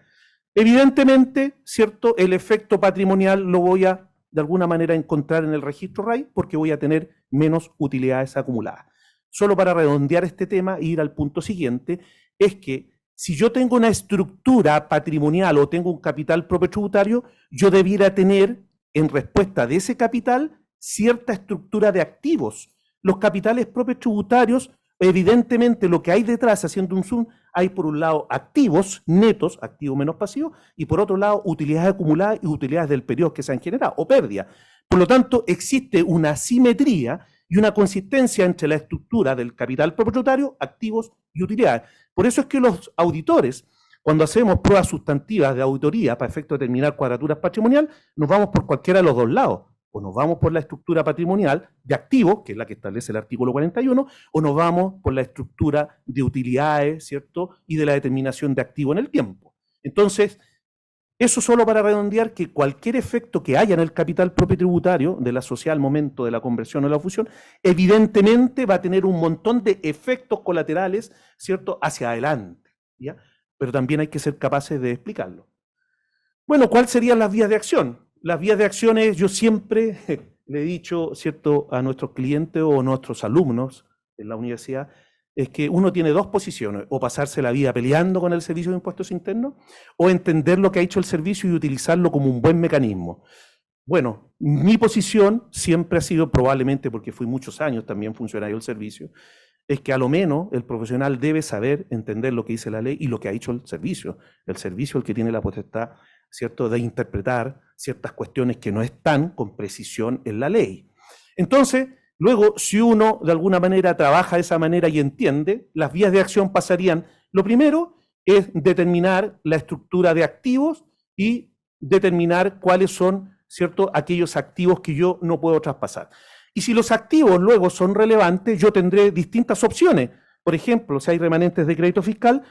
Evidentemente, ¿cierto?, el efecto patrimonial lo voy a, de alguna manera, encontrar en el registro RAI porque voy a tener menos utilidades acumuladas. Solo para redondear este tema e ir al punto siguiente, es que si yo tengo una estructura patrimonial o tengo un capital propio tributario, yo debiera tener, en respuesta de ese capital, cierta estructura de activos. Los capitales propios tributarios, evidentemente lo que hay detrás, haciendo un zoom, hay por un lado activos netos, activos menos pasivos, y por otro lado utilidades acumuladas y utilidades del periodo que se han generado, o pérdida. Por lo tanto, existe una simetría y una consistencia entre la estructura del capital propio tributario, activos y utilidades. Por eso es que los auditores, cuando hacemos pruebas sustantivas de auditoría para efecto de determinar cuadraturas patrimonial, nos vamos por cualquiera de los dos lados. O nos vamos por la estructura patrimonial de activos, que es la que establece el artículo 41, o nos vamos por la estructura de utilidades, ¿cierto? Y de la determinación de activo en el tiempo. Entonces, eso solo para redondear que cualquier efecto que haya en el capital propio tributario de la sociedad al momento de la conversión o la fusión, evidentemente va a tener un montón de efectos colaterales, ¿cierto?, hacia adelante, ¿ya? Pero también hay que ser capaces de explicarlo. Bueno, ¿cuáles serían las vías de acción? Las vías de acción es, yo siempre le he dicho, ¿cierto?, a nuestros clientes o a nuestros alumnos en la universidad, es que uno tiene dos posiciones, o pasarse la vida peleando con el Servicio de Impuestos Internos, o entender lo que ha hecho el servicio y utilizarlo como un buen mecanismo. Bueno, mi posición siempre ha sido, probablemente porque fui muchos años también funcionario del servicio, es que a lo menos el profesional debe saber entender lo que dice la ley y lo que ha hecho el servicio. El servicio es el que tiene la potestad, ¿cierto?, de interpretar ciertas cuestiones que no están con precisión en la ley. Entonces, luego, si uno de alguna manera trabaja de esa manera y entiende, las vías de acción pasarían, lo primero es determinar la estructura de activos y determinar cuáles son, ¿cierto?, aquellos activos que yo no puedo traspasar. Y si los activos luego son relevantes, yo tendré distintas opciones. Por ejemplo, si hay remanentes de crédito fiscal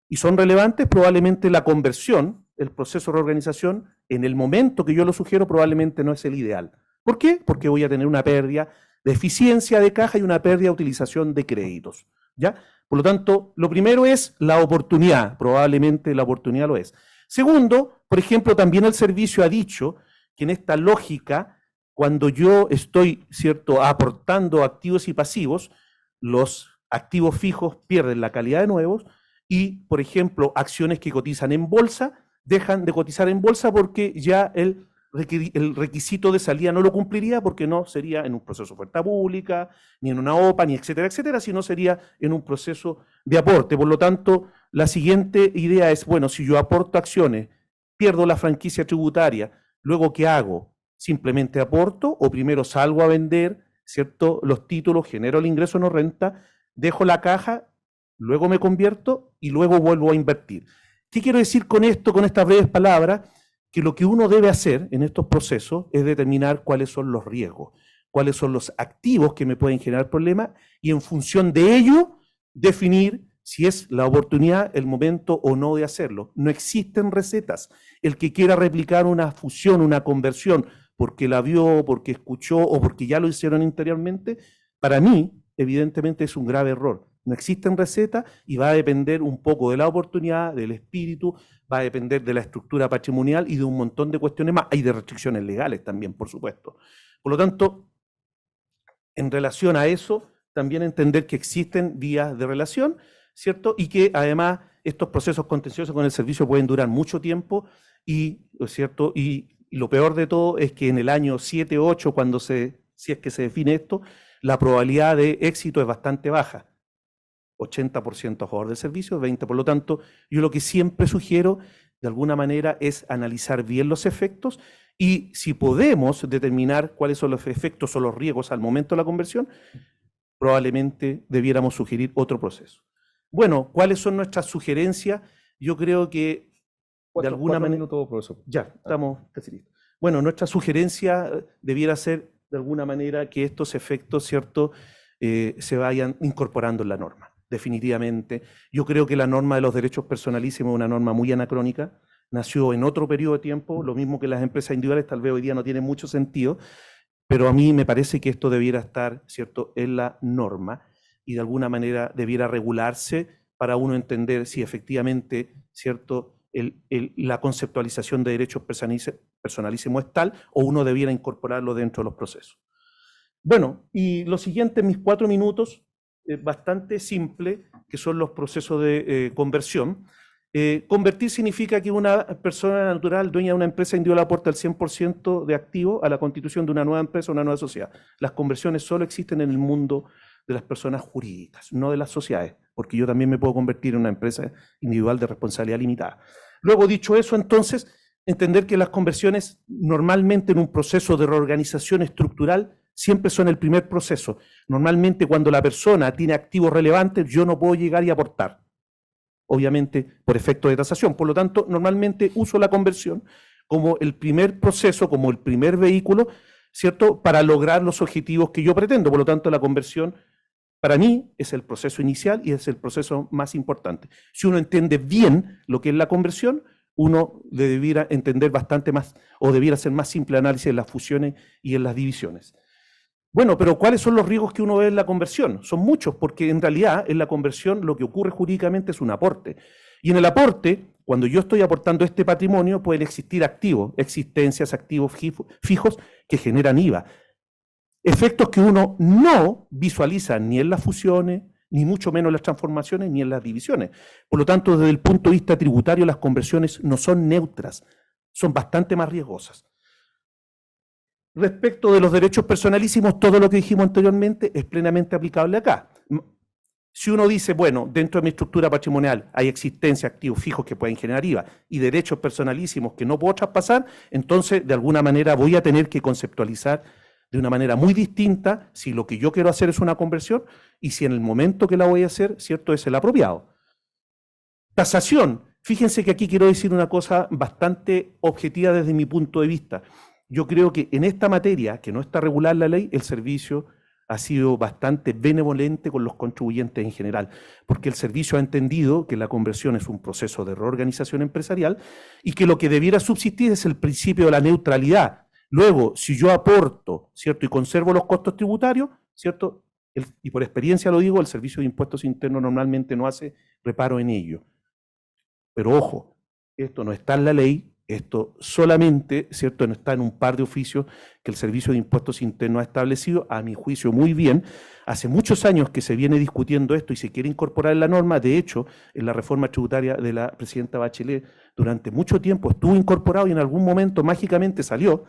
y son relevantes, probablemente la conversión, el proceso de reorganización, en el momento que yo lo sugiero, probablemente no es el ideal. ¿Por qué? Porque voy a tener una pérdida de eficiencia de caja y una pérdida de utilización de créditos, ¿ya? Por lo tanto, lo primero es la oportunidad, probablemente la oportunidad lo es. Segundo, por ejemplo, también el servicio ha dicho que en esta lógica, cuando yo estoy, ¿cierto?, aportando activos y pasivos, los activos fijos pierden la calidad de nuevos y, por ejemplo, acciones que cotizan en bolsa dejan de cotizar en bolsa porque ya el requisito de salida no lo cumpliría porque no sería en un proceso de oferta pública, ni en una OPA, ni etcétera, sino sería en un proceso de aporte. Por lo tanto, la siguiente idea es, bueno, si yo aporto acciones, pierdo la franquicia tributaria, luego ¿qué hago? Simplemente aporto o primero salgo a vender, ¿cierto?, los títulos, genero el ingreso no renta, dejo la caja, luego me convierto y luego vuelvo a invertir. ¿Qué quiero decir con esto, con estas breves palabras? Que lo que uno debe hacer en estos procesos es determinar cuáles son los riesgos, cuáles son los activos que me pueden generar problemas y en función de ello definir si es la oportunidad, el momento o no de hacerlo. No existen recetas. El que quiera replicar una fusión, una conversión, porque la vio, porque escuchó o porque ya lo hicieron anteriormente, para mí, evidentemente, es un grave error. No existen recetas y va a depender un poco de la oportunidad, del espíritu, va a depender de la estructura patrimonial y de un montón de cuestiones más, y de restricciones legales también, por supuesto. Por lo tanto, en relación a eso, también entender que existen vías de relación, ¿cierto? Y que además estos procesos contenciosos con el servicio pueden durar mucho tiempo y, ¿cierto?, y lo peor de todo es que en el año 7, 8, si es que se define esto, la probabilidad de éxito es bastante baja. 80% a favor del servicio, 20%. Por lo tanto, yo lo que siempre sugiero, de alguna manera, es analizar bien los efectos y si podemos determinar cuáles son los efectos o los riesgos al momento de la conversión, probablemente debiéramos sugerir otro proceso. Bueno, ¿cuáles son nuestras sugerencias? Yo creo que de alguna manera... minutos, profesor. Ya, estamos casi listos. Bueno, nuestra sugerencia debiera ser, de alguna manera, que estos efectos, ¿cierto?, se vayan incorporando en la norma. Definitivamente. Yo creo que la norma de los derechos personalísimos es una norma muy anacrónica, nació en otro periodo de tiempo, lo mismo que las empresas individuales, tal vez hoy día no tiene mucho sentido, pero a mí me parece que esto debiera estar, ¿cierto?, en la norma y de alguna manera debiera regularse para uno entender si efectivamente, ¿cierto?, la conceptualización de derechos personalísimos es tal o uno debiera incorporarlo dentro de los procesos. Bueno, y lo siguiente, mis 4 minutos, bastante simple, que son los procesos de conversión. Convertir significa que una persona natural, dueña de una empresa individual, aporta el 100% de activo a la constitución de una nueva empresa o una nueva sociedad. Las conversiones solo existen en el mundo de las personas jurídicas, no de las sociedades, porque yo también me puedo convertir en una empresa individual de responsabilidad limitada. Luego, dicho eso, entonces, entender que las conversiones normalmente en un proceso de reorganización estructural siempre son el primer proceso. Normalmente cuando la persona tiene activos relevantes, yo no puedo llegar y aportar, obviamente por efecto de tasación. Por lo tanto, normalmente uso la conversión como el primer proceso, como el primer vehículo, ¿cierto?, para lograr los objetivos que yo pretendo. Por lo tanto, la conversión para mí es el proceso inicial y es el proceso más importante. Si uno entiende bien lo que es la conversión, uno debiera entender bastante más, o debiera hacer más simple análisis en las fusiones y en las divisiones. Bueno, pero ¿cuáles son los riesgos que uno ve en la conversión? Son muchos, porque en realidad en la conversión lo que ocurre jurídicamente es un aporte. Y en el aporte, cuando yo estoy aportando este patrimonio, pueden existir activos, existencias, activos fijos que generan IVA. Efectos que uno no visualiza ni en las fusiones, ni mucho menos en las transformaciones, ni en las divisiones. Por lo tanto, desde el punto de vista tributario, las conversiones no son neutras, son bastante más riesgosas. Respecto de los derechos personalísimos, todo lo que dijimos anteriormente es plenamente aplicable acá. Si uno dice, bueno, dentro de mi estructura patrimonial hay existencia, activos fijos que pueden generar IVA y derechos personalísimos que no puedo traspasar, entonces de alguna manera voy a tener que conceptualizar de una manera muy distinta si lo que yo quiero hacer es una conversión y si en el momento que la voy a hacer, ¿cierto?, es el apropiado. Tasación. Fíjense que aquí quiero decir una cosa bastante objetiva desde mi punto de vista. Yo creo que en esta materia, que no está regulada en la ley, el servicio ha sido bastante benevolente con los contribuyentes en general, porque el servicio ha entendido que la conversión es un proceso de reorganización empresarial y que lo que debiera subsistir es el principio de la neutralidad. Luego, si yo aporto, ¿cierto?, y conservo los costos tributarios, ¿cierto?, y por experiencia lo digo, el Servicio de Impuestos Internos normalmente no hace reparo en ello. Pero ojo, esto no está en la ley. Esto solamente, ¿cierto?, no está en un par de oficios que el Servicio de Impuestos Internos ha establecido, a mi juicio muy bien. Hace muchos años que se viene discutiendo esto y se quiere incorporar en la norma. De hecho, en la reforma tributaria de la presidenta Bachelet, durante mucho tiempo estuvo incorporado y en algún momento mágicamente salió.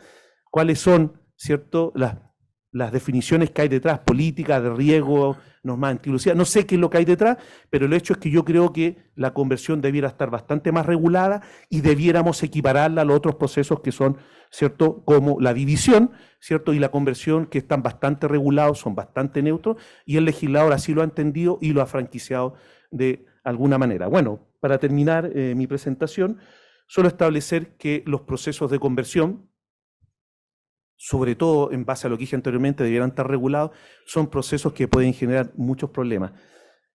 ¿Cuáles son, ¿cierto?, las definiciones que hay detrás, políticas de riesgo, normas antilucía? No sé qué es lo que hay detrás, pero el hecho es que yo creo que la conversión debiera estar bastante más regulada y debiéramos equipararla a los otros procesos que son, ¿cierto?, como la división, ¿cierto?, y la conversión, que están bastante regulados, son bastante neutros, y el legislador así lo ha entendido y lo ha franquiciado de alguna manera. Bueno, para terminar mi presentación, solo establecer que los procesos de conversión, sobre todo en base a lo que dije anteriormente, debieran estar regulados, son procesos que pueden generar muchos problemas.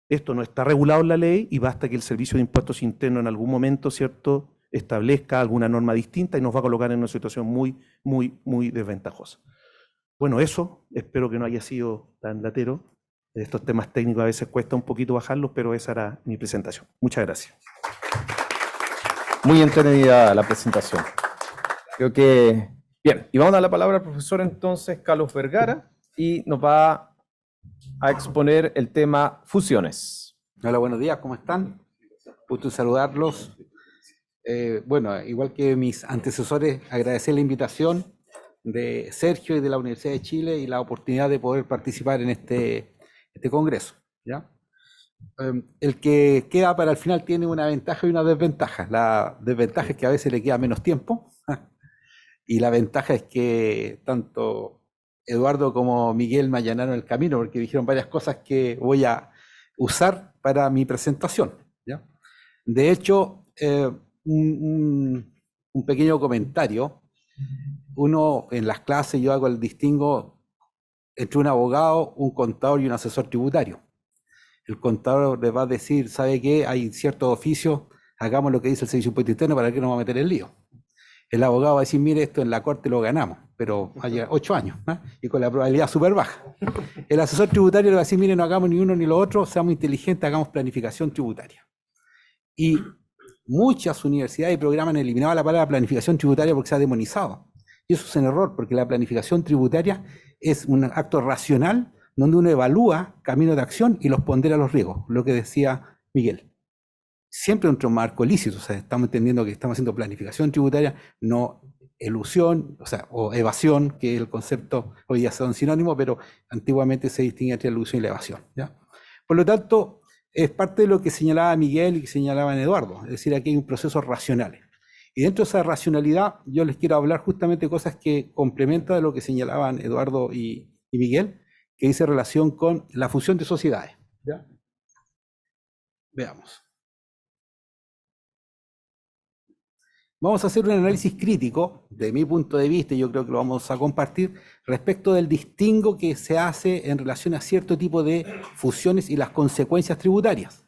Esto no está regulado en la ley y basta que el Servicio de Impuestos Internos en algún momento, ¿cierto?, establezca alguna norma distinta y nos va a colocar en una situación muy, muy, muy desventajosa. Bueno, eso, espero que no haya sido tan latero. Estos temas técnicos a veces cuesta un poquito bajarlos, pero esa era mi presentación. Muchas gracias. Muy entretenida la presentación. Creo que... Bien, y vamos a dar la palabra al profesor entonces Carlos Vergara y nos va a exponer el tema fusiones. Hola, buenos días, ¿cómo están? Gusto saludarlos. Bueno, igual que mis antecesores, agradecer la invitación de Sergio y de la Universidad de Chile y la oportunidad de poder participar en este congreso, ¿ya? El que queda para el final tiene una ventaja y una desventaja. La desventaja es que a veces le queda menos tiempo. Y la ventaja es que tanto Eduardo como Miguel me allanaron el camino porque dijeron varias cosas que voy a usar para mi presentación, ¿ya? De hecho, un pequeño comentario. Uno en las clases yo hago el distingo entre un abogado, un contador y un asesor tributario. El contador le va a decir, ¿sabe qué? Hay ciertos oficios, hagamos lo que dice el Servicio de Impuestos Internos para que no va a meter el lío. El abogado va a decir, mire, esto en la corte lo ganamos, pero hay 8 años, ¿no?, y con la probabilidad súper baja. El asesor tributario le va a decir, mire, no hagamos ni uno ni lo otro, seamos inteligentes, hagamos planificación tributaria. Y muchas universidades y programas han eliminado la palabra planificación tributaria porque se ha demonizado. Y eso es un error, porque la planificación tributaria es un acto racional donde uno evalúa caminos de acción y los pondera los riesgos, lo que decía Miguel. Siempre dentro de un marco lícito, o sea, estamos entendiendo que estamos haciendo planificación tributaria, no elusión, o sea, o evasión, que el concepto hoy día son sinónimos, pero antiguamente se distingue entre la elusión y la evasión, ¿ya? Por lo tanto, es parte de lo que señalaba Miguel y que señalaba Eduardo, es decir, aquí hay un proceso racional. Y dentro de esa racionalidad, yo les quiero hablar justamente de cosas que complementan lo que señalaban Eduardo y Miguel, que dice relación con la fusión de sociedades, ¿ya? Veamos. Vamos a hacer un análisis crítico, de mi punto de vista, y yo creo que lo vamos a compartir, respecto del distingo que se hace en relación a cierto tipo de fusiones y las consecuencias tributarias.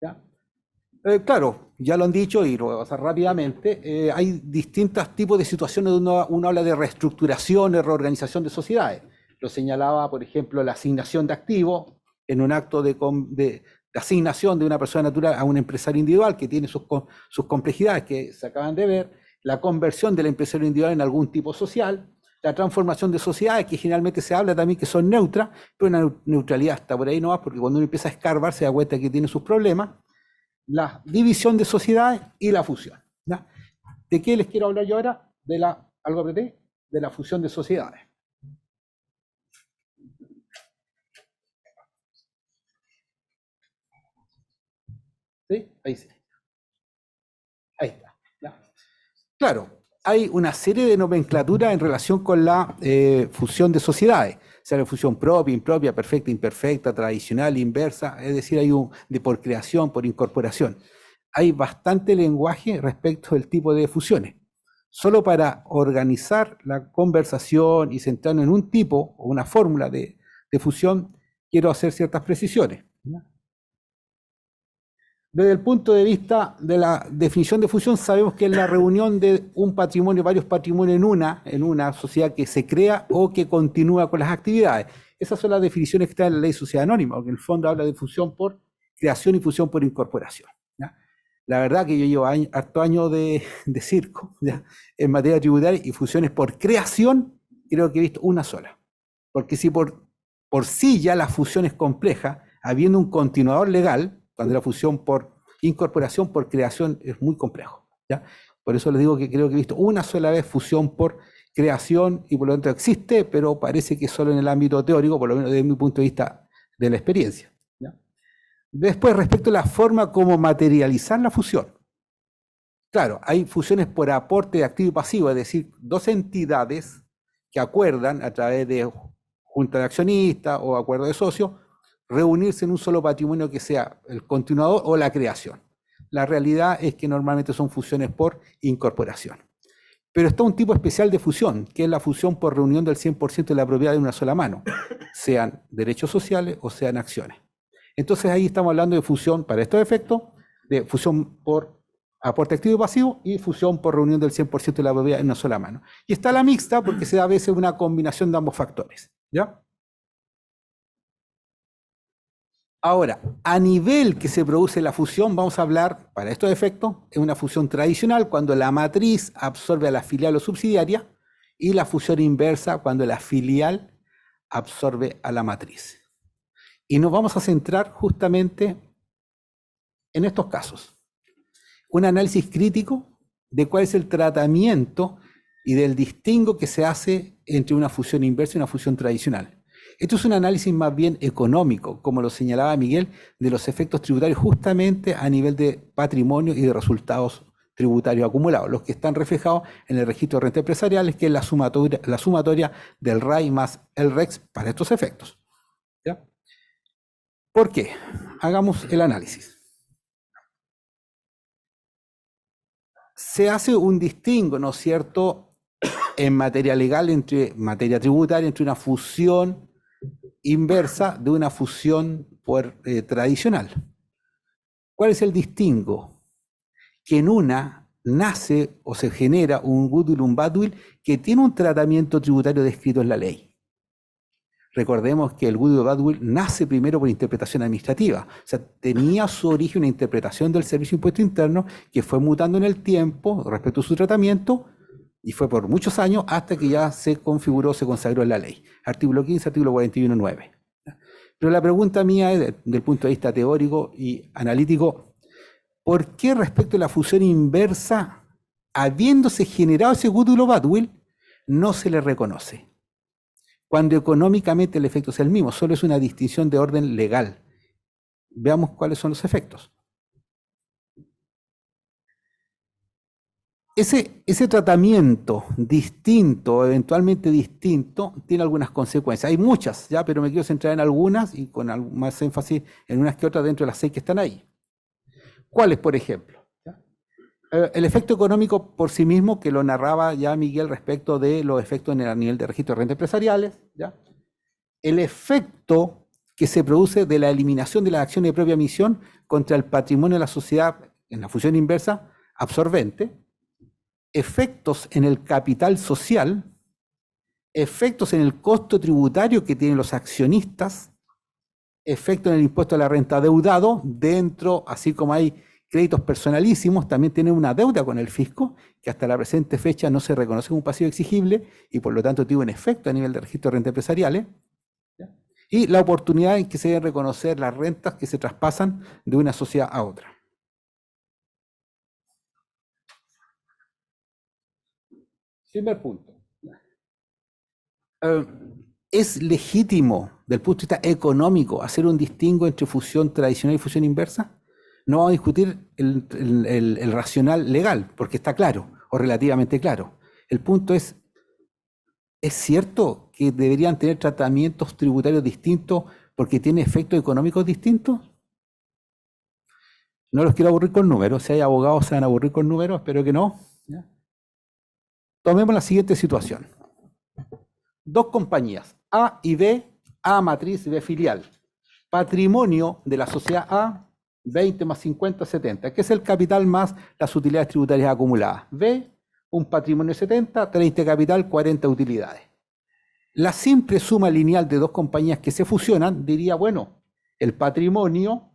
¿Ya? Claro, ya lo han dicho y lo voy a pasar rápidamente, hay distintos tipos de situaciones donde uno habla de reestructuración y reorganización de sociedades. Lo señalaba, por ejemplo, la asignación de activos en un acto de asignación de una persona natural a un empresario individual que tiene sus complejidades que se acaban de ver, la conversión del empresario individual en algún tipo social, la transformación de sociedades, que generalmente se habla también que son neutras, pero una neutralidad está por ahí nomás, porque cuando uno empieza a escarbar se da cuenta que tiene sus problemas, la división de sociedades y la fusión, ¿no? ¿De qué les quiero hablar yo ahora? De la fusión de sociedades. ¿Sí? Ahí sí. Ahí está. ¿Ya? Claro, hay una serie de nomenclaturas en relación con la fusión de sociedades. O sea, la fusión propia, impropia, perfecta, imperfecta, tradicional, inversa, es decir, hay de por creación, por incorporación. Hay bastante lenguaje respecto del tipo de fusiones. Solo para organizar la conversación y centrarnos en un tipo o una fórmula de fusión, quiero hacer ciertas precisiones, ¿ya? Desde el punto de vista de la definición de fusión, sabemos que es la reunión de un patrimonio, varios patrimonios en una sociedad que se crea o que continúa con las actividades. Esas son las definiciones que están en la ley de sociedad anónima, que en el fondo habla de fusión por creación y fusión por incorporación, ¿ya? La verdad que yo llevo harto años de circo, ¿ya?, en materia tributaria, y fusiones por creación creo que he visto una sola. Porque si por sí ya la fusión es compleja, habiendo un continuador legal, cuando la fusión por incorporación, por creación, es muy complejo, ¿ya? Por eso les digo que creo que he visto una sola vez fusión por creación y por lo tanto existe, pero parece que solo en el ámbito teórico, por lo menos desde mi punto de vista de la experiencia, ¿ya? Después, respecto a la forma como materializar la fusión. Claro, hay fusiones por aporte de activo y pasivo, es decir, dos entidades que acuerdan a través de junta de accionistas o acuerdo de socios, reunirse en un solo patrimonio que sea el continuador o la creación. La realidad es que normalmente son fusiones por incorporación. Pero está un tipo especial de fusión, que es la fusión por reunión del 100% de la propiedad de una sola mano, sean derechos sociales o sean acciones. Entonces ahí estamos hablando de fusión, para estos efectos, de fusión por aporte activo y pasivo y fusión por reunión del 100% de la propiedad en una sola mano. Y está la mixta porque se da a veces una combinación de ambos factores, ¿ya? Ahora, a nivel que se produce la fusión, vamos a hablar, para estos efectos, es una fusión tradicional cuando la matriz absorbe a la filial o subsidiaria, y la fusión inversa cuando la filial absorbe a la matriz. Y nos vamos a centrar justamente en estos casos. Un análisis crítico de cuál es el tratamiento y del distingo que se hace entre una fusión inversa y una fusión tradicional. Esto es un análisis más bien económico, como lo señalaba Miguel, de los efectos tributarios justamente a nivel de patrimonio y de resultados tributarios acumulados, los que están reflejados en el registro de renta empresariales, que es la sumatoria del RAI más el REX para estos efectos, ¿ya? ¿Por qué? Hagamos el análisis. Se hace un distingo, ¿no es cierto?, en materia legal, entre materia tributaria, entre una fusión inversa de una fusión tradicional. ¿Cuál es el distingo? Que en una nace o se genera un goodwill, un badwill, que tiene un tratamiento tributario descrito en la ley. Recordemos que el goodwill o badwill nace primero por interpretación administrativa. O sea, tenía su origen una interpretación del Servicio de Impuesto Interno que fue mutando en el tiempo respecto a su tratamiento, Y fue por muchos años hasta que ya se configuró, se consagró en la ley. Artículo 15, artículo 41.9. Pero la pregunta mía es, desde el punto de vista teórico y analítico, ¿por qué respecto a la fusión inversa, habiéndose generado ese goodwill, no se le reconoce? Cuando económicamente el efecto es el mismo, solo es una distinción de orden legal. Veamos cuáles son los efectos. Ese tratamiento distinto, eventualmente distinto, tiene algunas consecuencias. Hay muchas, ya, pero me quiero centrar en algunas y con más énfasis en unas que otras dentro de las 6 que están ahí. ¿Cuáles, por ejemplo? El efecto económico por sí mismo, que lo narraba ya Miguel respecto de los efectos a nivel de registro de rentas empresariales, ¿ya? El efecto que se produce de la eliminación de las acciones de propia emisión contra el patrimonio de la sociedad en la fusión inversa absorbente, efectos en el capital social, efectos en el costo tributario que tienen los accionistas, efectos en el impuesto a la renta adeudado, dentro, así como hay créditos personalísimos, también tienen una deuda con el fisco, que hasta la presente fecha no se reconoce como un pasivo exigible y por lo tanto tiene un efecto a nivel de registro de rentas empresariales, ¿ya? Y la oportunidad en que se deben reconocer las rentas que se traspasan de una sociedad a otra. Primer punto. ¿Es legítimo, del punto de vista económico, hacer un distingo entre fusión tradicional y fusión inversa? No vamos a discutir el racional legal, porque está claro, o relativamente claro. El punto ¿es cierto que deberían tener tratamientos tributarios distintos porque tiene efectos económicos distintos? No los quiero aburrir con números. Si hay abogados se van a aburrir con números, espero que no. ¿Ya? Tomemos la siguiente situación. Dos compañías, A y B, A matriz y B filial. Patrimonio de la sociedad A, 20 más 50, 70, que es el capital más las utilidades tributarias acumuladas. B, un patrimonio de 70, 30 capital, 40 utilidades. La simple suma lineal de dos compañías que se fusionan diría, bueno, el patrimonio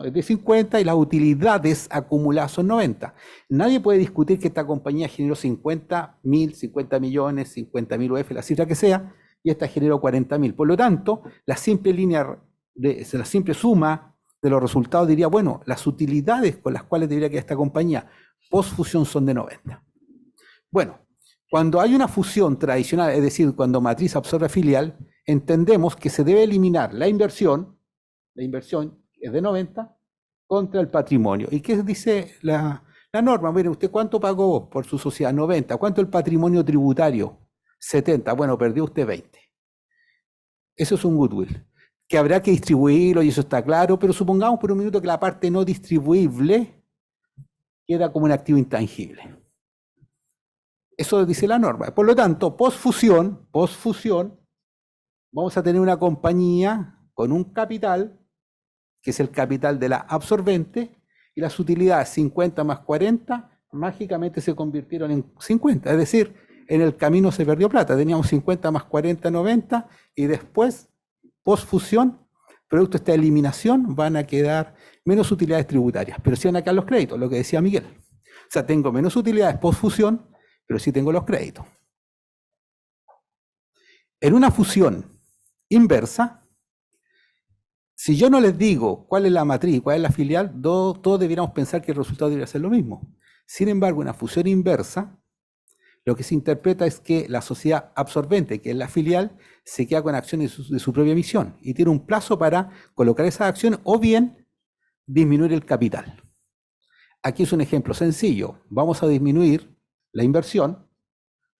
es de 50 y las utilidades acumuladas son 90. Nadie puede discutir que esta compañía generó 50.000, 50 millones, 50.000 UF, la cifra que sea, y esta generó 40.000. Por lo tanto, la simple suma de los resultados diría, bueno, las utilidades con las cuales debería quedar esta compañía post-fusión son de 90. Bueno, cuando hay una fusión tradicional, es decir, cuando matriz absorbe filial, entendemos que se debe eliminar la inversión es de 90, contra el patrimonio. ¿Y qué dice la norma? Mire, ¿usted cuánto pagó por su sociedad? 90. ¿Cuánto el patrimonio tributario? 70. Bueno, perdió usted 20. Eso es un goodwill, que habrá que distribuirlo y eso está claro, pero supongamos por un minuto que la parte no distribuible queda como un activo intangible. Eso dice la norma. Por lo tanto, post-fusión, vamos a tener una compañía con un capital, que es el capital de la absorbente, y las utilidades 50 más 40 mágicamente se convirtieron en 50. Es decir, en el camino se perdió plata. Teníamos 50 más 40, 90, y después, post-fusión, producto de esta eliminación, van a quedar menos utilidades tributarias, pero sí van a quedar los créditos, lo que decía Miguel. O sea, tengo menos utilidades post-fusión, pero sí tengo los créditos. En una fusión inversa, si yo no les digo cuál es la matriz, cuál es la filial, todos debiéramos pensar que el resultado debería ser lo mismo. Sin embargo, en una fusión inversa, lo que se interpreta es que la sociedad absorbente, que es la filial, se queda con acciones de su propia emisión y tiene un plazo para colocar esas acciones o bien disminuir el capital. Aquí es un ejemplo sencillo. Vamos a disminuir la inversión,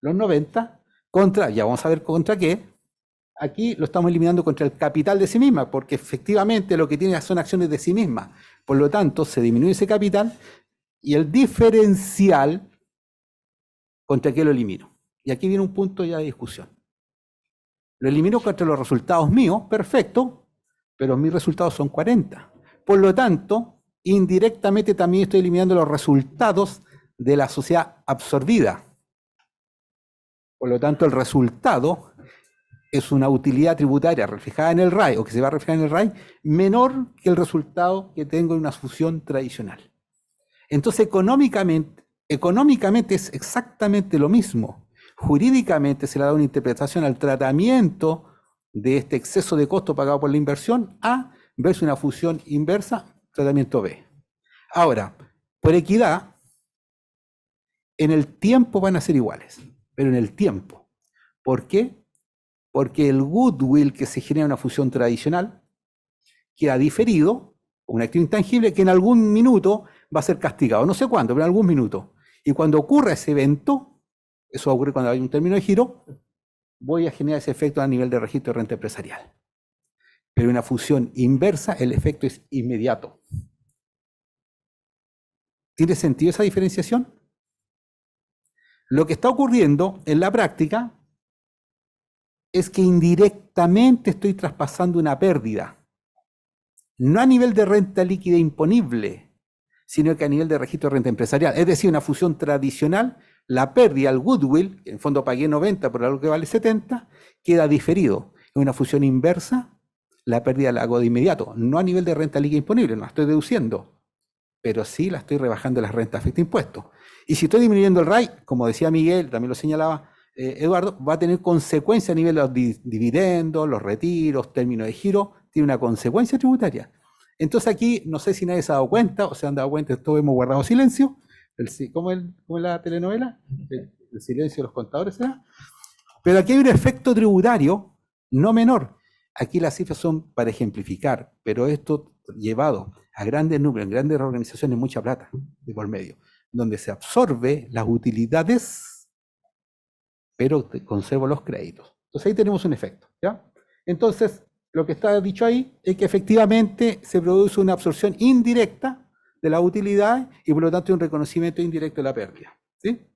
los 90, ya vamos a ver contra qué. Aquí lo estamos eliminando contra el capital de sí misma, porque efectivamente lo que tiene son acciones de sí misma. Por lo tanto, se disminuye ese capital y el diferencial, ¿contra qué lo elimino? Y aquí viene un punto ya de discusión. Lo elimino contra los resultados míos, perfecto, pero mis resultados son 40. Por lo tanto, indirectamente también estoy eliminando los resultados de la sociedad absorbida. Por lo tanto, el resultado es una utilidad tributaria reflejada en el RAI, o que se va a reflejar en el RAI, menor que el resultado que tengo en una fusión tradicional. Entonces, económicamente, Económicamente es exactamente lo mismo. Jurídicamente se le da una interpretación al tratamiento de este exceso de costo pagado por la inversión A versus una fusión inversa, tratamiento B. Ahora, por equidad, en el tiempo van a ser iguales, pero en el tiempo. ¿Por qué? Porque el goodwill que se genera en una fusión tradicional queda diferido, un activo intangible que en algún minuto va a ser castigado, no sé cuándo, pero en algún minuto. Y cuando ocurra ese evento, eso va a ocurrir cuando hay un término de giro, voy a generar ese efecto a nivel de registro de renta empresarial. Pero en una fusión inversa, el efecto es inmediato. ¿Tiene sentido esa diferenciación? Lo que está ocurriendo en la práctica es que indirectamente estoy traspasando una pérdida, no a nivel de renta líquida imponible, sino que a nivel de registro de renta empresarial. Es decir, una fusión tradicional, la pérdida, el goodwill, que en el fondo pagué 90 por algo que vale 70, queda diferido. En una fusión inversa, la pérdida la hago de inmediato, no a nivel de renta líquida imponible, no la estoy deduciendo, pero sí la estoy rebajando las rentas afecta impuestos. Y si estoy disminuyendo el RAI, como decía Miguel, también lo señalaba Eduardo, va a tener consecuencias a nivel de los dividendos, los retiros, términos de giro, tiene una consecuencia tributaria. Entonces aquí, no sé si nadie se ha dado cuenta, o se han dado cuenta, todos hemos guardado silencio, ¿cómo es la telenovela? El silencio de los contadores, ¿será? Pero aquí hay un efecto tributario no menor. Aquí las cifras son para ejemplificar, pero esto llevado a grandes números, en grandes organizaciones, mucha plata de por medio, donde se absorbe las utilidades, pero conservo los créditos. Entonces ahí tenemos un efecto, ¿ya? Entonces, lo que está dicho ahí es que efectivamente se produce una absorción indirecta de la utilidad y por lo tanto un reconocimiento indirecto de la pérdida, ¿sí?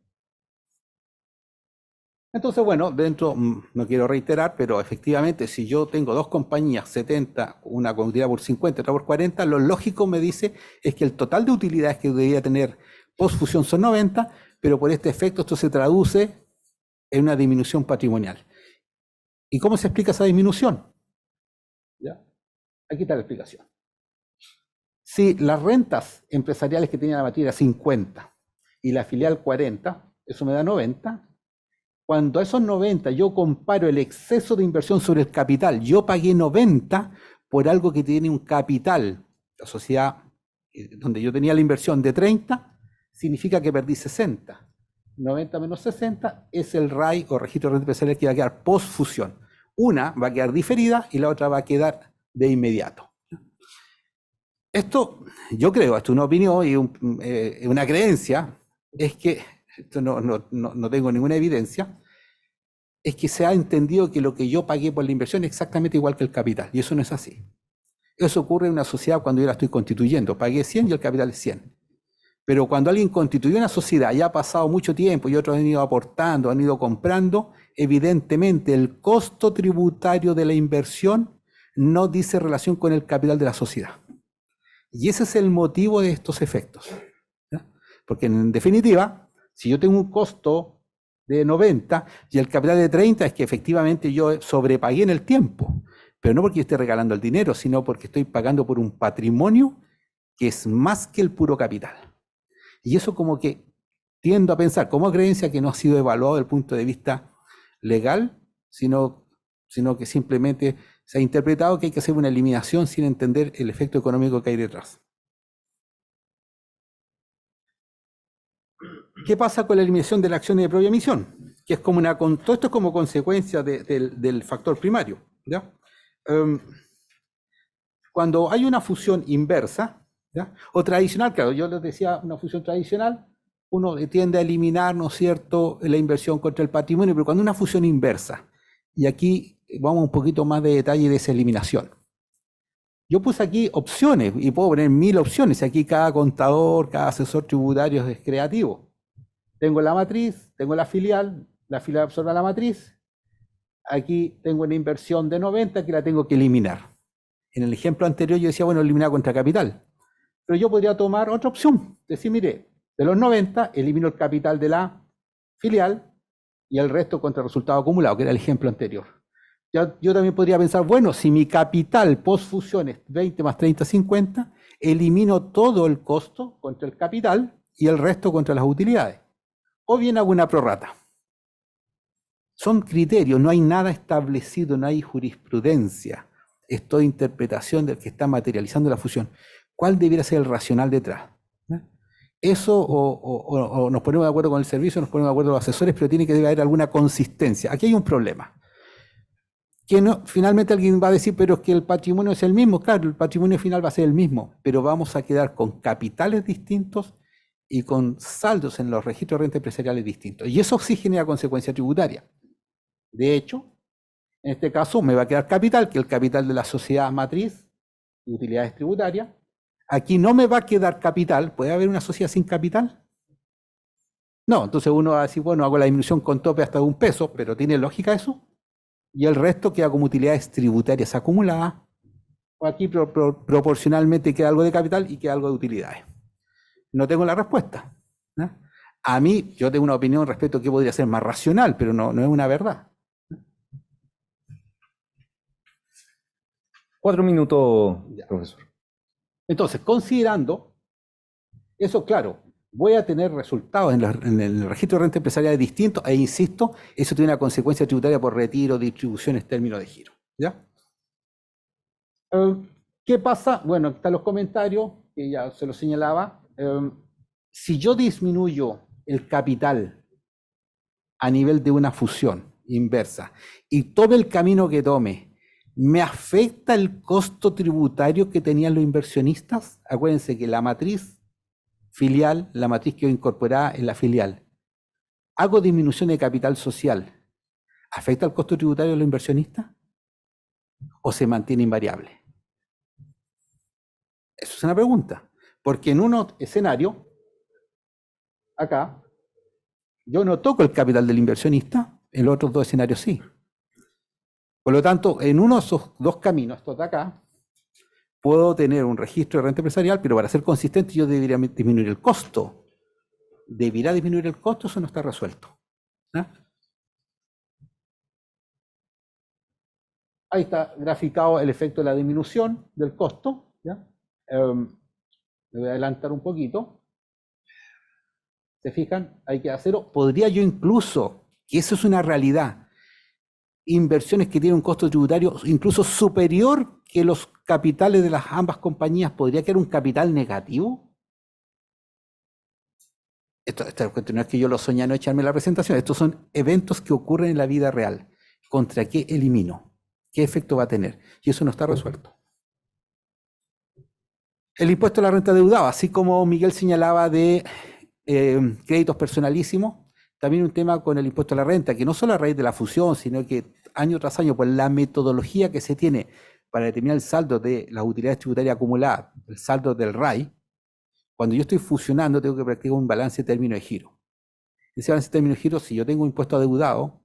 Entonces, bueno, dentro, no quiero reiterar, pero efectivamente si yo tengo dos compañías, 70, una con utilidad por 50, otra por 40, lo lógico me dice es que el total de utilidades que debería tener post-fusión son 90, pero por este efecto esto se traduce en una disminución patrimonial. ¿Y cómo se explica esa disminución? ¿Ya? Aquí está la explicación. Si las rentas empresariales que tenía la materia era 50 y la filial 40, eso me da 90. Cuando a esos 90 yo comparo el exceso de inversión sobre el capital, yo pagué 90 por algo que tiene un capital, la sociedad donde yo tenía la inversión de 30, significa que perdí 60. 90 menos 60 es el RAI o registro de renta empresarial que va a quedar post-fusión. Una va a quedar diferida y la otra va a quedar de inmediato. Esto, yo creo, esto es una opinión y una creencia, es que, esto no tengo ninguna evidencia, es que se ha entendido que lo que yo pagué por la inversión es exactamente igual que el capital, y eso no es así. Eso ocurre en una sociedad cuando yo la estoy constituyendo, pagué 100 y el capital es 100. Pero cuando alguien constituye una sociedad, ya ha pasado mucho tiempo y otros han ido aportando, han ido comprando, evidentemente el costo tributario de la inversión no dice relación con el capital de la sociedad. Y ese es el motivo de estos efectos, ¿ya? Porque en definitiva, si yo tengo un costo de 90 y el capital de 30, es que efectivamente yo sobrepagué en el tiempo, pero no porque yo esté regalando el dinero, sino porque estoy pagando por un patrimonio que es más que el puro capital. Y eso como que tiendo a pensar como creencia que no ha sido evaluado desde el punto de vista legal, sino que simplemente se ha interpretado que hay que hacer una eliminación sin entender el efecto económico que hay detrás. ¿Qué pasa con la eliminación de la acción de propia emisión? Que es como todo esto es como consecuencia del factor primario, ¿ya? Cuando hay una fusión inversa, ¿ya? O tradicional, claro, yo les decía una fusión tradicional, uno tiende a eliminar, ¿no es cierto?, la inversión contra el patrimonio, pero cuando una fusión inversa, y aquí vamos un poquito más de detalle de esa eliminación. Yo puse aquí opciones, y puedo poner 1000 opciones, aquí cada contador, cada asesor tributario es creativo. Tengo la matriz, tengo la filial absorbe la matriz, aquí tengo una inversión de 90 que la tengo que eliminar. En el ejemplo anterior yo decía, bueno, eliminar contra capital. Pero yo podría tomar otra opción, decir, mire, de los 90 elimino el capital de la filial y el resto contra el resultado acumulado, que era el ejemplo anterior. Yo también podría pensar, bueno, si mi capital post-fusión es 20 más 30, 50, elimino todo el costo contra el capital y el resto contra las utilidades. O bien hago una prorrata. Son criterios, no hay nada establecido, no hay jurisprudencia. Es toda interpretación del que está materializando la fusión. ¿Cuál debiera ser el racional detrás? Eso o nos ponemos de acuerdo con el servicio, nos ponemos de acuerdo con los asesores, pero tiene que haber alguna consistencia. Aquí hay un problema. Que no, finalmente alguien va a decir, pero es que el patrimonio es el mismo. Claro, el patrimonio final va a ser el mismo, pero vamos a quedar con capitales distintos y con saldos en los registros de renta empresariales distintos. Y eso sí genera consecuencia tributaria. De hecho, en este caso me va a quedar capital, que es el capital de la sociedad matriz de utilidades tributarias. Aquí no me va a quedar capital. ¿Puede haber una sociedad sin capital? No, entonces uno va a decir, bueno, hago la disminución con tope hasta de $1, pero ¿tiene lógica eso? Y el resto queda como utilidades tributarias acumuladas. O aquí proporcionalmente queda algo de capital y queda algo de utilidades. No tengo la respuesta, ¿no? A mí, yo tengo una opinión respecto a qué podría ser más racional, pero no es una verdad. 4 minutos, profesor. Entonces, considerando eso, claro, voy a tener resultados en el registro de renta empresarial distintos, e insisto, eso tiene una consecuencia tributaria por retiro, distribuciones, términos de giro. ¿Ya? ¿Qué pasa? Bueno, están los comentarios, que ya se los señalaba. Si yo disminuyo el capital a nivel de una fusión inversa y todo el camino que tome, ¿me afecta el costo tributario que tenían los inversionistas? Acuérdense que la matriz filial, la matriz quedó incorporada en la filial. Hago disminución de capital social. ¿Afecta el costo tributario de los inversionistas? ¿O se mantiene invariable? Eso es una pregunta. Porque en uno escenario, acá, yo no toco el capital del inversionista, en los otros dos escenarios sí. Por lo tanto, en uno de esos dos caminos, estos de acá, puedo tener un registro de renta empresarial, pero para ser consistente yo debería disminuir el costo. ¿Debería disminuir el costo? Eso no está resuelto. ¿Ah? Ahí está graficado el efecto de la disminución del costo. ¿Ya? Me voy a adelantar un poquito. ¿Se fijan? Hay que hacerlo. Podría yo incluso, que eso es una realidad, inversiones que tienen un costo tributario incluso superior que los capitales de las ambas compañías, ¿podría quedar un capital negativo? Esto no es que yo lo soñé no echarme la presentación, estos son eventos que ocurren en la vida real. ¿Contra qué elimino? ¿Qué efecto va a tener? Y eso no está resuelto. El impuesto a la renta deudada, así como Miguel señalaba de créditos personalísimos, también un tema con el impuesto a la renta, que no solo a raíz de la fusión, sino que año tras año, por la metodología que se tiene para determinar el saldo de las utilidades tributarias acumuladas, el saldo del RAI, cuando yo estoy fusionando tengo que practicar un balance de término de giro. Ese balance de término de giro, si yo tengo un impuesto adeudado,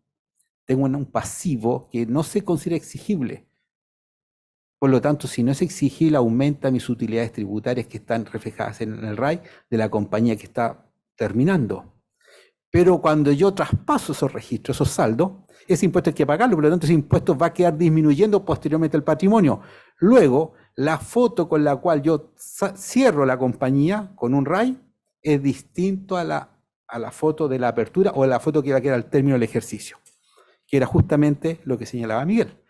tengo un pasivo que no se considera exigible. Por lo tanto, si no es exigible, aumenta mis utilidades tributarias que están reflejadas en el RAI de la compañía que está terminando. Pero cuando yo traspaso esos registros, esos saldos, ese impuesto hay que pagarlo, por lo tanto ese impuesto va a quedar disminuyendo posteriormente el patrimonio. Luego, la foto con la cual yo cierro la compañía con un RAI es distinto a la foto de la apertura o a la foto que va a quedar al término del ejercicio, que era justamente lo que señalaba Miguel.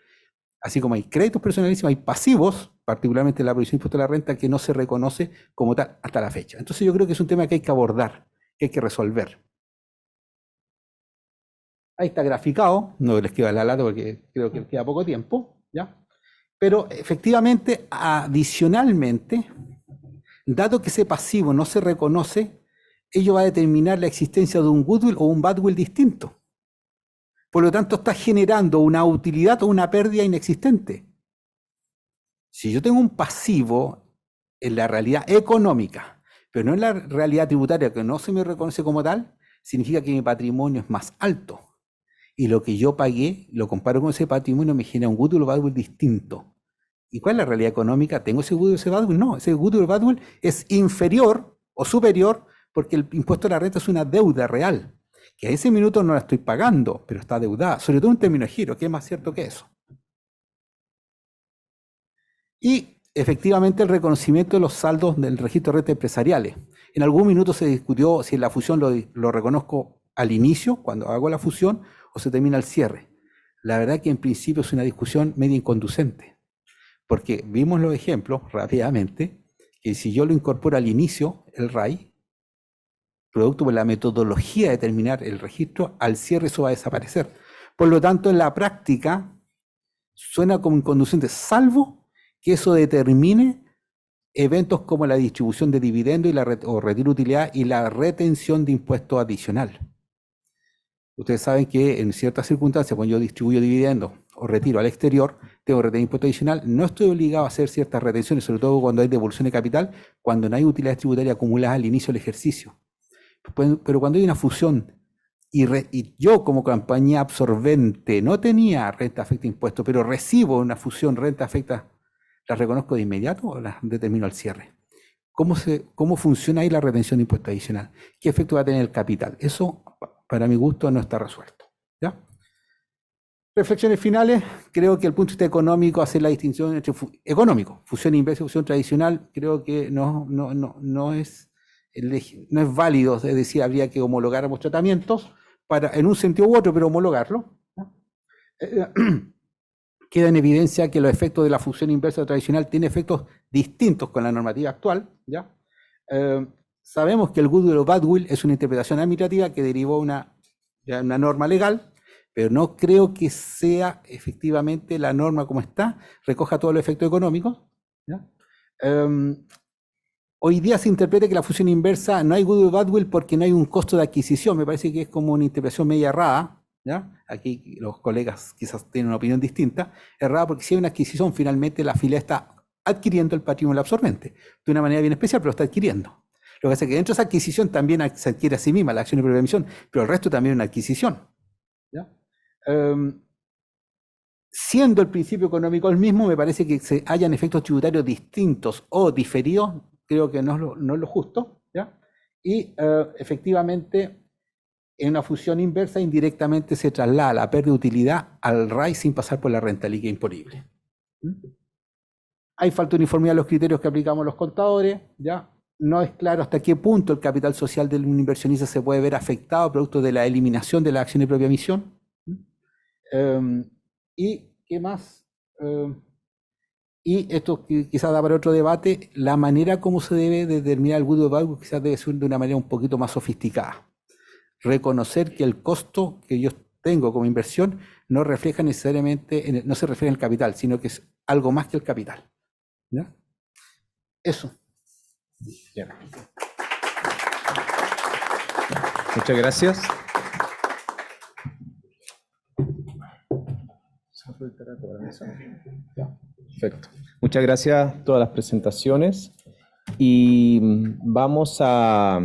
Así como hay créditos personalísimos, hay pasivos, particularmente en la provisión de impuesto a la renta, que no se reconoce como tal hasta la fecha. Entonces yo creo que es un tema que hay que abordar, que hay que resolver. Ahí está graficado, no les queda la lata porque creo que queda poco tiempo, ¿ya? Pero efectivamente, adicionalmente, dado que ese pasivo no se reconoce, ello va a determinar la existencia de un goodwill o un badwill distinto. Por lo tanto, está generando una utilidad o una pérdida inexistente. Si yo tengo un pasivo en la realidad económica, pero no en la realidad tributaria, que no se me reconoce como tal, significa que mi patrimonio es más alto. Y lo que yo pagué, lo comparo con ese patrimonio, me genera un goodwill o badwill distinto. ¿Y cuál es la realidad económica? ¿Tengo ese goodwill o ese badwill? No, ese goodwill o badwill es inferior o superior porque el impuesto a la renta es una deuda real, que a ese minuto no la estoy pagando, pero está adeudada, sobre todo en términos de giro, que es más cierto que eso. Y efectivamente el reconocimiento de los saldos del registro de rentas empresariales. En algún minuto se discutió si la fusión lo reconozco al inicio, cuando hago la fusión, o se termina al cierre. La verdad que en principio es una discusión media inconducente, porque vimos los ejemplos rápidamente, que si yo lo incorporo al inicio, el RAI, producto de la metodología de terminar el registro, al cierre eso va a desaparecer. Por lo tanto, en la práctica, suena como inconducente, salvo que eso determine eventos como la distribución de dividendos o retiro de utilidad y la retención de impuestos adicional. Ustedes saben que en ciertas circunstancias, cuando yo distribuyo dividendos o retiro al exterior, tengo que retener impuesto adicional. No estoy obligado a hacer ciertas retenciones, sobre todo cuando hay devolución de capital, cuando no hay utilidades tributarias acumuladas al inicio del ejercicio. Pero cuando hay una fusión y yo como compañía absorbente no tenía renta afecta impuestos, pero recibo una fusión renta afecta, ¿las reconozco de inmediato o las determino al cierre? ¿Cómo funciona ahí la retención de impuesto adicional? ¿Qué efecto va a tener el capital? Eso, para mi gusto, no está resuelto. ¿Ya? Reflexiones finales. Creo que el punto de vista económico, hacer la distinción entre fusión inversa y fusión tradicional, creo que no es válido. Es decir, habría que homologar ambos tratamientos en un sentido u otro, pero homologarlo. Queda en evidencia que los efectos de la fusión inversa o tradicional tienen efectos distintos con la normativa actual. ¿Ya? Sabemos que el goodwill o badwill es una interpretación administrativa que derivó una norma legal, pero no creo que sea efectivamente la norma como está, recoja todos los efectos económicos. ¿Ya? Hoy día se interpreta que la fusión inversa no hay goodwill o badwill porque no hay un costo de adquisición. Me parece que es como una interpretación media errada. ¿Ya? Aquí los colegas quizás tienen una opinión distinta. Errada porque si hay una adquisición, finalmente la filial está adquiriendo el patrimonio absorbente de una manera bien especial, pero lo está adquiriendo. Lo que hace que dentro de esa adquisición también se adquiere a sí misma la acción de propia emisión, pero el resto también es una adquisición. ¿Ya? Siendo el principio económico el mismo, me parece que se hayan efectos tributarios distintos o diferidos, creo que no es lo justo. ¿Ya? Y efectivamente, en una fusión inversa, indirectamente se traslada la pérdida de utilidad al RAI sin pasar por la renta líquida imponible. Hay falta de uniformidad en los criterios que aplicamos los contadores. ¿Ya? No es claro hasta qué punto el capital social del inversionista se puede ver afectado producto de la eliminación de la acción de propia emisión. ¿Y qué más? Y esto quizás da para otro debate, la manera como se debe determinar el goodwill o badwill quizás debe ser de una manera un poquito más sofisticada. Reconocer que el costo que yo tengo como inversión no refleja necesariamente, no se refleja en el capital, sino que es algo más que el capital. ¿Ya? Eso. Bien. Muchas gracias. Perfecto. Muchas gracias a todas las presentaciones y vamos a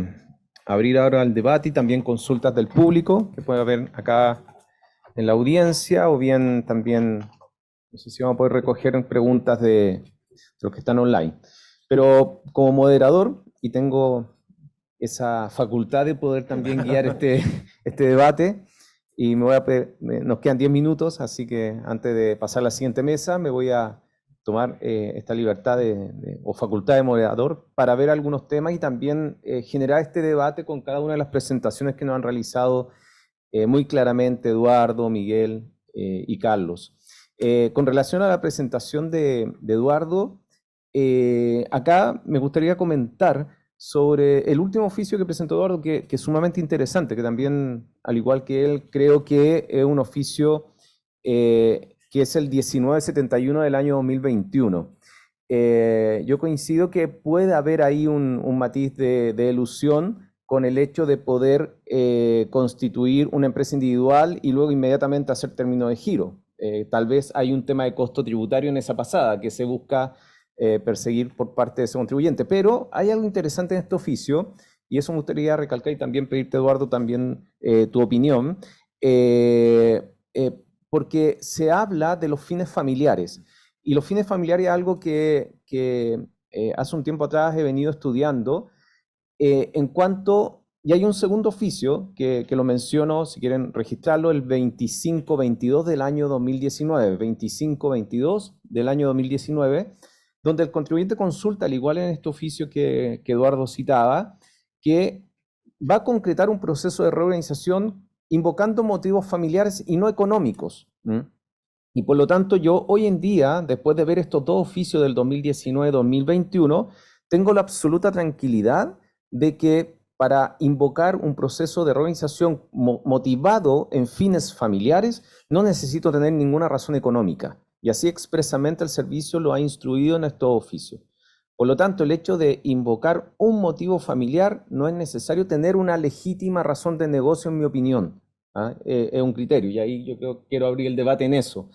abrir ahora el debate y también consultas del público que puede haber acá en la audiencia o bien también, no sé si vamos a poder recoger preguntas de los que están online. Pero como moderador, y tengo esa facultad de poder también guiar este debate, y nos quedan 10 minutos, así que antes de pasar a la siguiente mesa me voy a tomar esta libertad o facultad de moderador para ver algunos temas y también generar este debate con cada una de las presentaciones que nos han realizado muy claramente Eduardo, Miguel y Carlos. Con relación a la presentación de Eduardo, acá me gustaría comentar sobre el último oficio que presentó Eduardo, que es sumamente interesante, que también, al igual que él, creo que es un oficio que es el 1971 del año 2021. Yo coincido que puede haber ahí un matiz de elusión con el hecho de poder constituir una empresa individual y luego inmediatamente hacer término de giro. Tal vez hay un tema de costo tributario en esa pasada que se busca perseguir por parte de ese contribuyente. Pero hay algo interesante en este oficio, y eso me gustaría recalcar y también pedirte, Eduardo, también tu opinión, porque se habla de los fines familiares. Y los fines familiares es algo que hace un tiempo atrás he venido estudiando en cuanto, y hay un segundo oficio que lo menciono, si quieren registrarlo, el 2522 del año 2019, 2522 del año 2019, donde el contribuyente consulta, al igual en este oficio que Eduardo citaba, que va a concretar un proceso de reorganización invocando motivos familiares y no económicos. Y por lo tanto, yo hoy en día, después de ver estos dos oficios del 2019-2021, tengo la absoluta tranquilidad de que para invocar un proceso de reorganización motivado en fines familiares, no necesito tener ninguna razón económica. Y así expresamente el servicio lo ha instruido en estos oficios. Por lo tanto, el hecho de invocar un motivo familiar no es necesario tener una legítima razón de negocio, en mi opinión. Es un criterio, y ahí yo quiero abrir el debate en eso,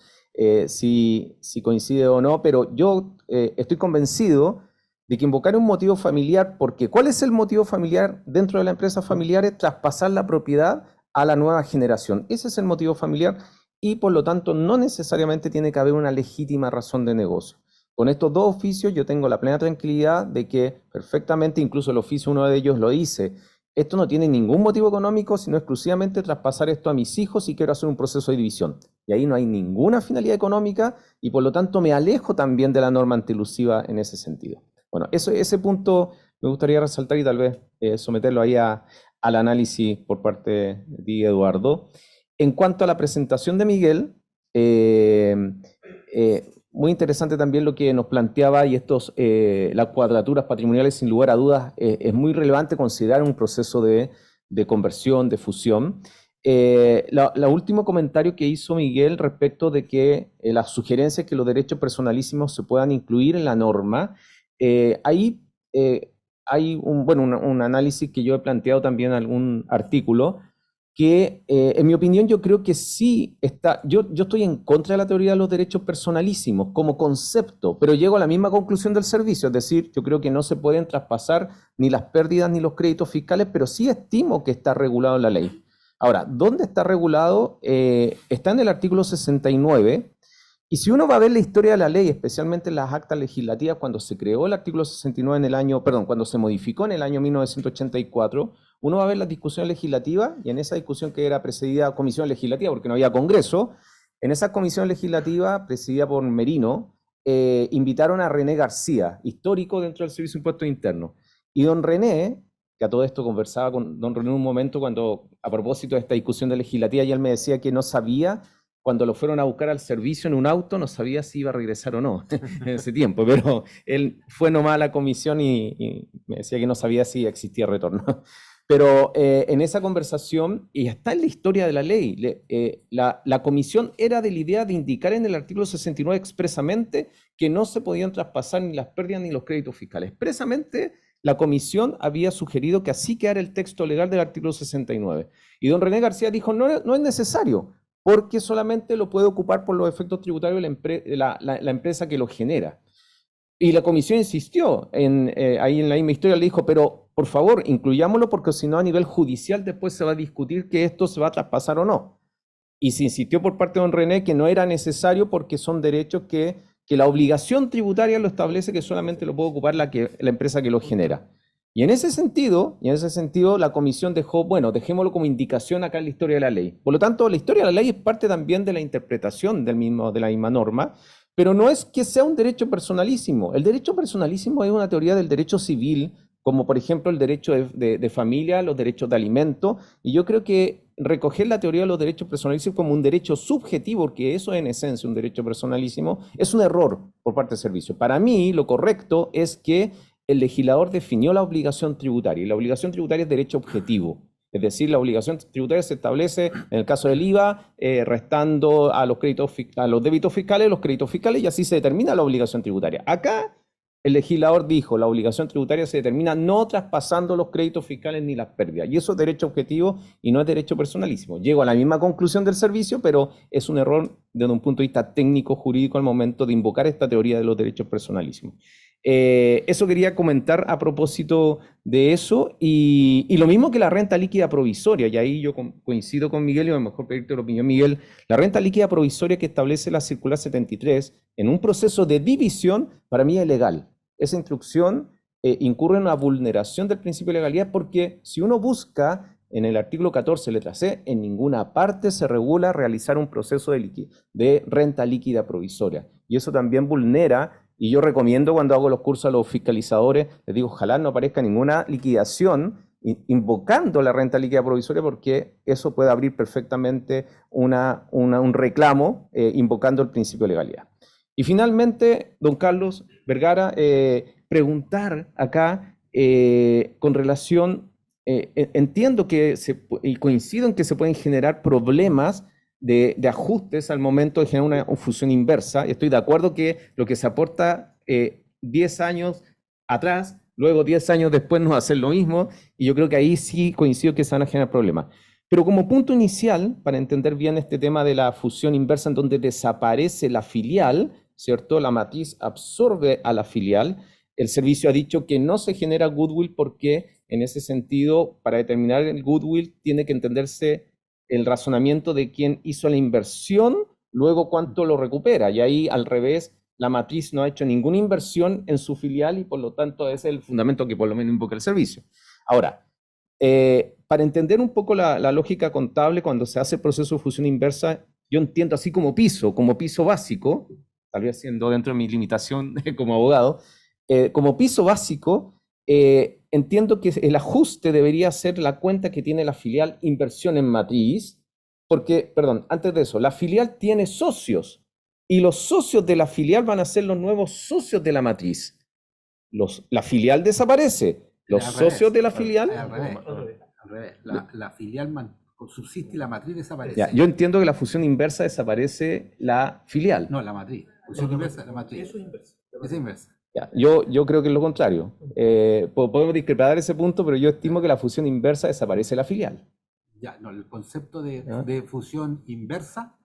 si coincide o no, pero yo estoy convencido de que invocar un motivo familiar, porque ¿cuál es el motivo familiar dentro de la empresa familiar? Es traspasar la propiedad a la nueva generación. Ese es el motivo familiar y por lo tanto no necesariamente tiene que haber una legítima razón de negocio. Con estos dos oficios yo tengo la plena tranquilidad de que perfectamente, incluso el oficio uno de ellos lo dice, esto no tiene ningún motivo económico, sino exclusivamente traspasar esto a mis hijos y quiero hacer un proceso de división. Y ahí no hay ninguna finalidad económica y por lo tanto me alejo también de la norma antielusiva en ese sentido. Bueno, ese punto me gustaría resaltar y tal vez someterlo ahí al análisis por parte de Eduardo. En cuanto a la presentación de Miguel, muy interesante también lo que nos planteaba y las cuadraturas patrimoniales, sin lugar a dudas, es muy relevante considerar un proceso de conversión, de fusión. El último comentario que hizo Miguel respecto de que las sugerencias que los derechos personalísimos se puedan incluir en la norma, ahí hay un análisis que yo he planteado también en algún artículo, que en mi opinión yo creo que sí está, yo estoy en contra de la teoría de los derechos personalísimos como concepto, pero llego a la misma conclusión del servicio, es decir, yo creo que no se pueden traspasar ni las pérdidas ni los créditos fiscales, pero sí estimo que está regulado en la ley. Ahora, ¿dónde está regulado? Está en el artículo 69, y si uno va a ver la historia de la ley, especialmente en las actas legislativas, cuando se creó el artículo 69 cuando se modificó en el año 1984, uno va a ver las discusiones legislativas, y en esa discusión que era presidida comisión legislativa, porque no había congreso, en esa comisión legislativa, presidida por Merino, invitaron a René García, histórico dentro del Servicio de Impuestos Internos. Y don René, que a todo esto conversaba con don René un momento cuando, a propósito de esta discusión de legislativa, y él me decía que no sabía, cuando lo fueron a buscar al servicio en un auto, no sabía si iba a regresar o no en ese tiempo, pero él fue nomás a la comisión y me decía que no sabía si existía retorno. Pero en esa conversación, y está en la historia de la ley, la comisión era de la idea de indicar en el artículo 69 expresamente que no se podían traspasar ni las pérdidas ni los créditos fiscales. Expresamente, la comisión había sugerido que así quedara el texto legal del artículo 69. Y don René García dijo, no es necesario, porque solamente lo puede ocupar por los efectos tributarios la empresa que lo genera. Y la comisión insistió, ahí en la misma historia le dijo, pero por favor, incluyámoslo porque si no a nivel judicial después se va a discutir que esto se va a traspasar o no. Y se insistió por parte de don René que no era necesario porque son derechos que la obligación tributaria lo establece que solamente lo puede ocupar la empresa que lo genera. Y en ese sentido, la comisión dejó, bueno, dejémoslo como indicación acá en la historia de la ley. Por lo tanto, la historia de la ley es parte también de la interpretación de la misma norma, pero no es que sea un derecho personalísimo. El derecho personalísimo es una teoría del derecho civil, como por ejemplo el derecho de familia, los derechos de alimento, y yo creo que recoger la teoría de los derechos personalísimos como un derecho subjetivo, porque eso es en esencia un derecho personalísimo, es un error por parte del servicio. Para mí, lo correcto es que el legislador definió la obligación tributaria, y la obligación tributaria es derecho objetivo. Es decir, la obligación tributaria se establece, en el caso del IVA, restando a los débitos fiscales, los créditos fiscales, y así se determina la obligación tributaria. Acá, el legislador dijo, la obligación tributaria se determina no traspasando los créditos fiscales ni las pérdidas. Y eso es derecho objetivo y no es derecho personalísimo. Llego a la misma conclusión del servicio, pero es un error desde un punto de vista técnico, jurídico, al momento de invocar esta teoría de los derechos personalísimos. Eso quería comentar a propósito de eso, y lo mismo que la renta líquida provisoria, y ahí yo coincido con Miguel, y a lo mejor pedirte la opinión, Miguel. La renta líquida provisoria que establece la circular 73 en un proceso de división, para mí es ilegal. Esa instrucción incurre en una vulneración del principio de legalidad, porque si uno busca en el artículo 14, letra C, en ninguna parte se regula realizar un proceso de renta líquida provisoria, y eso también vulnera. Y yo recomiendo cuando hago los cursos a los fiscalizadores, les digo, ojalá no aparezca ninguna liquidación invocando la renta líquida provisoria, porque eso puede abrir perfectamente un reclamo invocando el principio de legalidad. Y finalmente, don Carlos Vergara, preguntar acá con relación, entiendo que y coincido en que se pueden generar problemas de ajustes al momento de generar una fusión inversa. Estoy de acuerdo que lo que se aporta 10 años atrás, luego 10 años después no va a hacer lo mismo, y yo creo que ahí sí coincido que se van a generar problemas. Pero como punto inicial, para entender bien este tema de la fusión inversa en donde desaparece la filial, ¿cierto? La matriz absorbe a la filial. El servicio ha dicho que no se genera goodwill porque en ese sentido, para determinar el goodwill, tiene que entenderse el razonamiento de quién hizo la inversión, luego cuánto lo recupera. Y ahí, al revés, la matriz no ha hecho ninguna inversión en su filial y por lo tanto ese es el fundamento que por lo menos invoca el servicio. Ahora, para entender un poco la lógica contable, cuando se hace el proceso de fusión inversa, yo entiendo así como piso básico, tal vez siendo dentro de mi limitación como abogado, como piso básico, entiendo que el ajuste debería ser la cuenta que tiene la filial inversión en matriz, porque, perdón, antes de eso, la filial tiene socios y los socios de la filial van a ser los nuevos socios de la matriz. La filial desaparece, los socios de la filial... Al revés. La filial subsiste y la matriz desaparece. Ya, yo entiendo que la fusión inversa desaparece la filial. No, la matriz. Fusión inversa, la matriz. Eso es inversa. Es inversa. Ya, yo creo que es lo contrario. Podemos discrepar ese punto, pero yo estimo que la fusión inversa desaparece la filial. Ya, no, el concepto de fusión inversa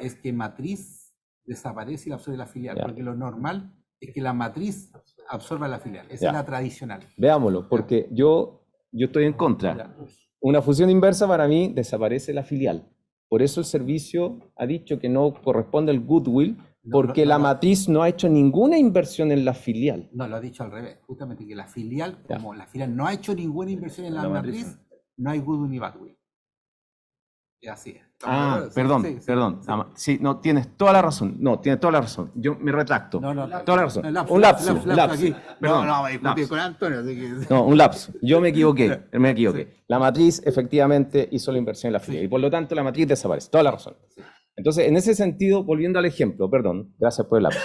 es que matriz desaparece y la absorbe la filial, porque lo normal es que la matriz absorba la filial. Esa es la tradicional. Veámoslo, porque yo estoy en contra. Una fusión inversa para mí desaparece la filial. Por eso el servicio ha dicho que no corresponde el goodwill, porque la matriz no ha hecho ninguna inversión en la filial. No, lo ha dicho al revés. Justamente que la filial, como la filial no ha hecho ninguna inversión en la matriz, no hay goodwill ni badwill. Y así es. Perdón. Sí, no, tienes toda la razón. No, tienes toda la razón. Yo me retracto. Toda la razón. Un lapso. Perdón, no, me discutí con Antonio. Así que... No, un lapso. Yo me equivoqué. La matriz efectivamente hizo la inversión en la filial y por lo tanto la matriz desaparece. Toda la razón. Entonces, en ese sentido, volviendo al ejemplo, perdón, gracias por el lapso.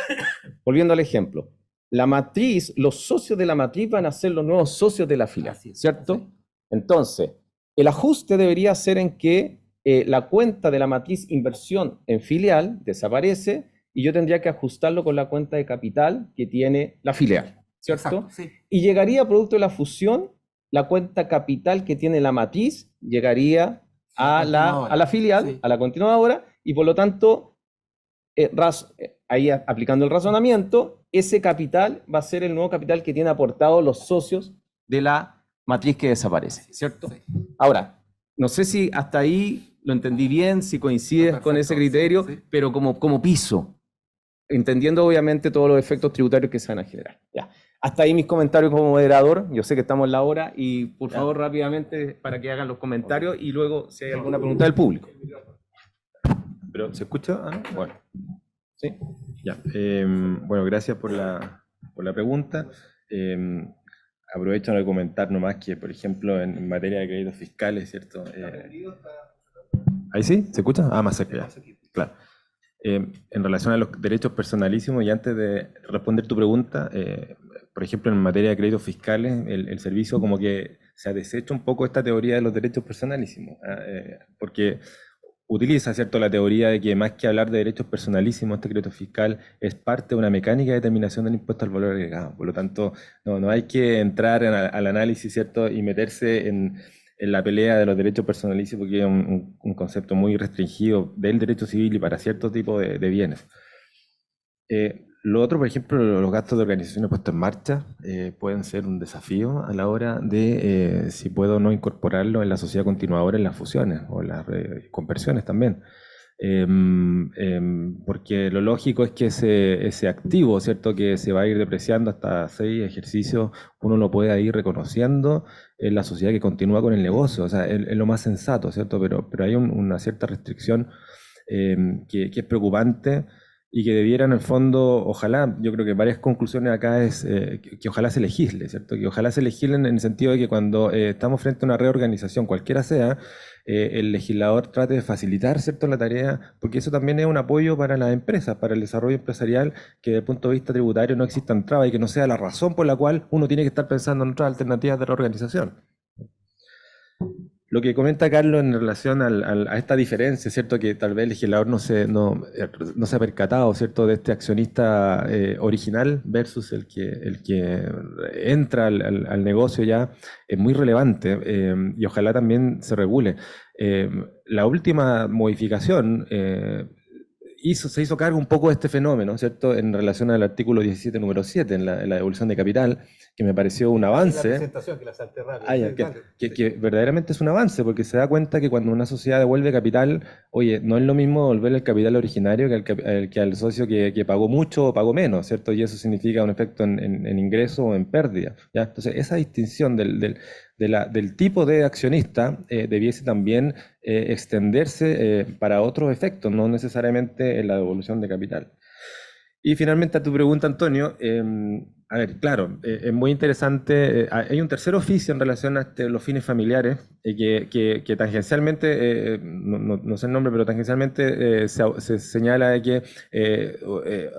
Volviendo al ejemplo, la matriz, los socios de la matriz van a ser los nuevos socios de la filial, ¿cierto? Entonces, el ajuste debería ser en que la cuenta de la matriz inversión en filial desaparece y yo tendría que ajustarlo con la cuenta de capital que tiene la filial, ¿cierto? Exacto, sí. Y llegaría, producto de la fusión, la cuenta capital que tiene la matriz llegaría a la filial, a la continuadora, y por lo tanto, ahí aplicando el razonamiento, ese capital va a ser el nuevo capital que tiene aportado los socios de la matriz que desaparece, ¿cierto? Sí. Ahora, no sé si hasta ahí lo entendí bien, si coincides con ese criterio, pero como piso, entendiendo obviamente todos los efectos tributarios que se van a generar. Ya. Hasta ahí mis comentarios como moderador. Yo sé que estamos en la hora y por favor rápidamente para que hagan los comentarios y luego si hay alguna pregunta del público. ¿Pero se escucha? Ah, ¿no? Bueno. Sí. Ya. Bueno, gracias por la pregunta. Aprovecho de comentar nomás que, por ejemplo, en materia de créditos fiscales, ¿cierto? ¿Ahí sí? ¿Se escucha? Ah, más cerca ya. Claro. En relación a los derechos personalísimos, y antes de responder tu pregunta, por ejemplo, en materia de créditos fiscales, el servicio como que se ha deshecho un poco esta teoría de los derechos personalísimos, porque utiliza, ¿cierto?, la teoría de que más que hablar de derechos personalísimos, este crédito fiscal es parte de una mecánica de determinación del impuesto al valor agregado. Por lo tanto, no hay que entrar al análisis, ¿cierto?, y meterse en la pelea de los derechos personalísimos, porque es un concepto muy restringido del derecho civil y para cierto tipo de bienes. Lo otro, por ejemplo, los gastos de organización puestos en marcha pueden ser un desafío a la hora de si puedo o no incorporarlo en la sociedad continuadora en las fusiones o las conversiones también. Porque lo lógico es que ese activo, ¿cierto?, que se va a ir depreciando hasta 6 ejercicios, uno lo puede ir reconociendo en la sociedad que continúa con el negocio. O sea, es lo más sensato, ¿cierto? Pero hay una cierta restricción que es preocupante y que debieran, en el fondo, ojalá, yo creo que varias conclusiones acá es que ojalá se legisle, ¿cierto? Que ojalá se legislen en el sentido de que cuando estamos frente a una reorganización, cualquiera sea, el legislador trate de facilitar, ¿cierto?, la tarea, porque eso también es un apoyo para las empresas, para el desarrollo empresarial, que desde el punto de vista tributario no existan trabas y que no sea la razón por la cual uno tiene que estar pensando en otras alternativas de reorganización. Lo que comenta Carlos en relación a esta diferencia, ¿cierto? Que tal vez el legislador no se ha percatado, ¿cierto?, de este accionista original versus el que entra al negocio ya, es muy relevante y ojalá también se regule. La última modificación se hizo cargo un poco de este fenómeno, ¿cierto?, en relación al artículo 17, número 7, en la devolución de capital, que me pareció un avance. La presentación que la salté rápido. Que verdaderamente es un avance, porque se da cuenta que cuando una sociedad devuelve capital, oye, no es lo mismo devolver el capital originario que al socio que pagó mucho o pagó menos, ¿cierto? Y eso significa un efecto en ingreso o en pérdida, ¿ya? Entonces, esa distinción del tipo de accionista debiese también extenderse para otros efectos, no necesariamente en la devolución de capital. Y finalmente a tu pregunta, Antonio, a ver, claro, es muy interesante. Hay un tercer oficio en relación a los fines familiares que tangencialmente, no sé el nombre, pero tangencialmente se señala de que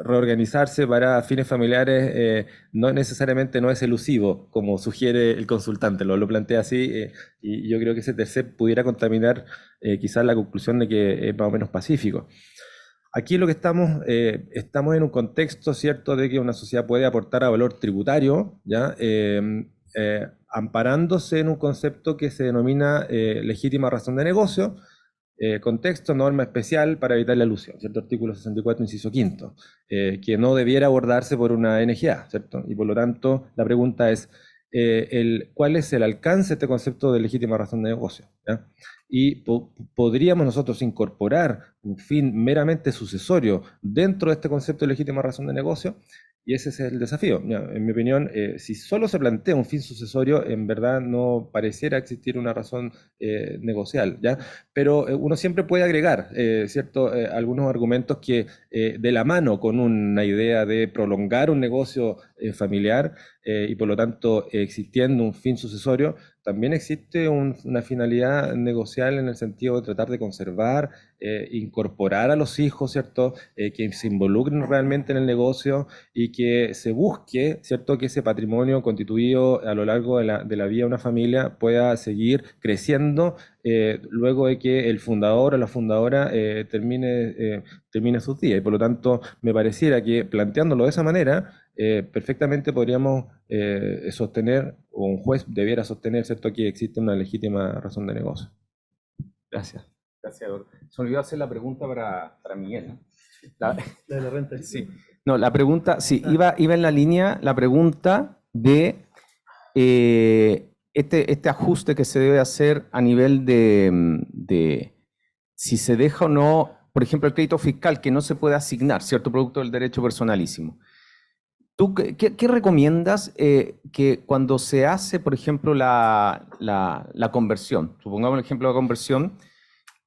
reorganizarse para fines familiares no necesariamente no es elusivo, como sugiere el consultante, lo plantea así, y yo creo que ese tercer pudiera contaminar quizás la conclusión de que es más o menos pacífico. Aquí lo que estamos en un contexto, ¿cierto?, de que una sociedad puede aportar a valor tributario, ¿ya? Amparándose en un concepto que se denomina legítima razón de negocio, contexto, norma especial para evitar la elusión, ¿cierto? Artículo 64, inciso quinto, que no debiera abordarse por una NGA, ¿cierto? Y por lo tanto, la pregunta es, ¿cuál es el alcance de este concepto de legítima razón de negocio? ¿Ya? Y podríamos nosotros incorporar un fin meramente sucesorio dentro de este concepto de legítima razón de negocio, y ese es el desafío. En mi opinión, si solo se plantea un fin sucesorio, en verdad no pareciera existir una razón negocial, ¿ya? Pero uno siempre puede agregar, ¿cierto?, algunos argumentos que de la mano con una idea de prolongar un negocio familiar y por lo tanto existiendo un fin sucesorio, también existe una finalidad negocial en el sentido de tratar de conservar, incorporar a los hijos, ¿cierto?, que se involucren realmente en el negocio y que se busque, ¿cierto?, que ese patrimonio constituido a lo largo de la vida de una familia pueda seguir creciendo luego de que el fundador o la fundadora termine sus días. Y por lo tanto, me pareciera que planteándolo de esa manera, perfectamente podríamos sostener, o un juez debiera sostener, ¿cierto?, que existe una legítima razón de negocio. Gracias. Gracias, Eduardo. Se me olvidó hacer la pregunta para Miguel, ¿no? de la renta. Sí. No, la pregunta, sí, iba en la línea, la pregunta de este ajuste que se debe hacer a nivel de si se deja o no, por ejemplo, el crédito fiscal que no se puede asignar, cierto producto del derecho personalísimo. ¿Tú qué recomiendas que cuando se hace, por ejemplo, la conversión, supongamos el ejemplo de la conversión,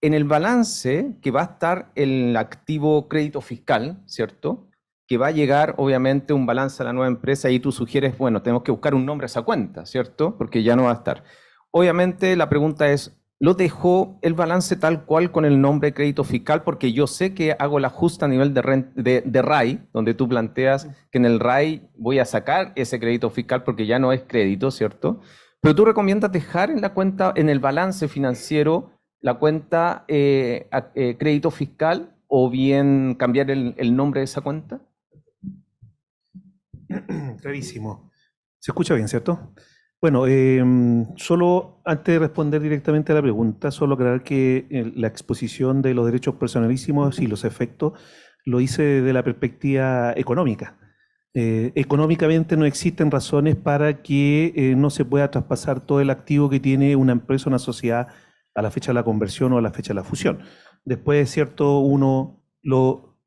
en el balance que va a estar el activo crédito fiscal, ¿cierto?, que va a llegar obviamente un balance a la nueva empresa y tú sugieres, bueno, tenemos que buscar un nombre a esa cuenta, ¿cierto?, porque ya no va a estar. Obviamente la pregunta es, ¿lo dejó el balance tal cual con el nombre crédito fiscal? Porque yo sé que hago el ajuste a nivel de RAI, donde tú planteas que en el RAI voy a sacar ese crédito fiscal porque ya no es crédito, ¿cierto? Pero tú recomiendas dejar en la cuenta, en el balance financiero, la cuenta crédito fiscal o bien cambiar el nombre de esa cuenta. Clarísimo. ¿Se escucha bien, cierto? Bueno, solo antes de responder directamente a la pregunta, solo aclarar que la exposición de los derechos personalísimos y los efectos lo hice desde la perspectiva económica. Económicamente no existen razones para que no se pueda traspasar todo el activo que tiene una empresa o una sociedad a la fecha de la conversión o a la fecha de la fusión. Después, cierto, uno lo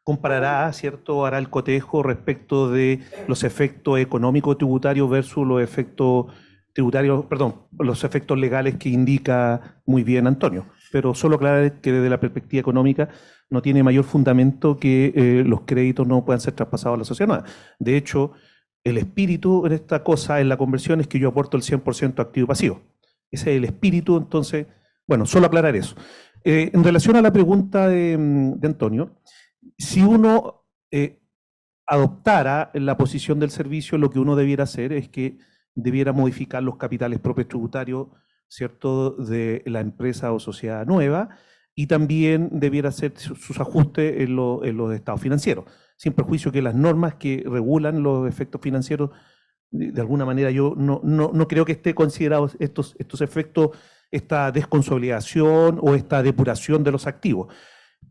comparará, ¿cierto?, hará el cotejo respecto de los efectos económicos tributarios versus los efectos tributarios, perdón, los efectos legales que indica muy bien Antonio. pero solo aclarar que desde la perspectiva económica no tiene mayor fundamento que los créditos no puedan ser traspasados a la sociedad nueva. De hecho, el espíritu en esta cosa, en la conversión, es que yo aporto el 100% activo y pasivo. Ese es el espíritu, entonces, bueno, solo aclarar eso. En relación a la pregunta de Antonio, si uno adoptara la posición del servicio, lo que uno debiera hacer es que debiera modificar los capitales propios tributarios, ¿cierto?, de la empresa o sociedad nueva, y también debiera hacer sus ajustes en los estados financieros, sin perjuicio que las normas que regulan los efectos financieros, de alguna manera yo no creo que esté considerados estos efectos, esta desconsolidación o esta depuración de los activos.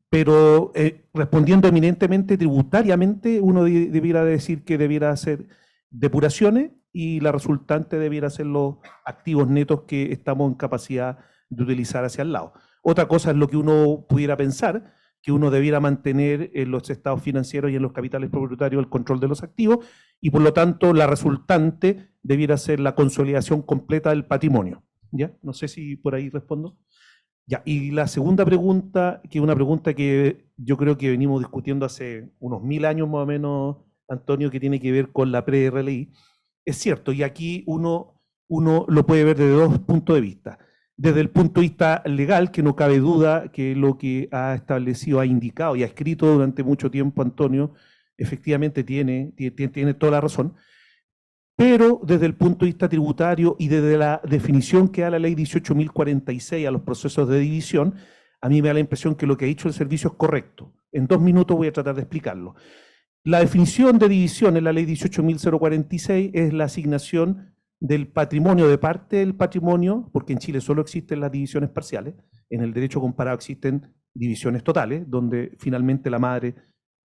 Pero respondiendo eminentemente tributariamente, uno debiera decir que debiera hacer depuraciones y la resultante debiera ser los activos netos que estamos en capacidad de utilizar hacia el lado. Otra cosa es lo que uno pudiera pensar, que uno debiera mantener en los estados financieros y en los capitales propietarios el control de los activos, y por lo tanto la resultante debiera ser la consolidación completa del patrimonio. ¿Ya? No sé si por ahí respondo. Ya, y la segunda pregunta, que es una pregunta que yo creo que venimos discutiendo hace unos 1000 años más o menos, Antonio, que tiene que ver con la pre-RLI, es cierto, y aquí uno lo puede ver desde dos puntos de vista. Desde el punto de vista legal, que no cabe duda que lo que ha establecido, ha indicado y ha escrito durante mucho tiempo Antonio, efectivamente tiene toda la razón, pero desde el punto de vista tributario y desde la definición que da la ley 18.046 a los procesos de división, a mí me da la impresión que lo que ha dicho el servicio es correcto. En 2 minutos voy a tratar de explicarlo. La definición de división en la ley 18.046 es la asignación del patrimonio, de parte del patrimonio, porque en Chile solo existen las divisiones parciales, en el derecho comparado existen divisiones totales, donde finalmente la madre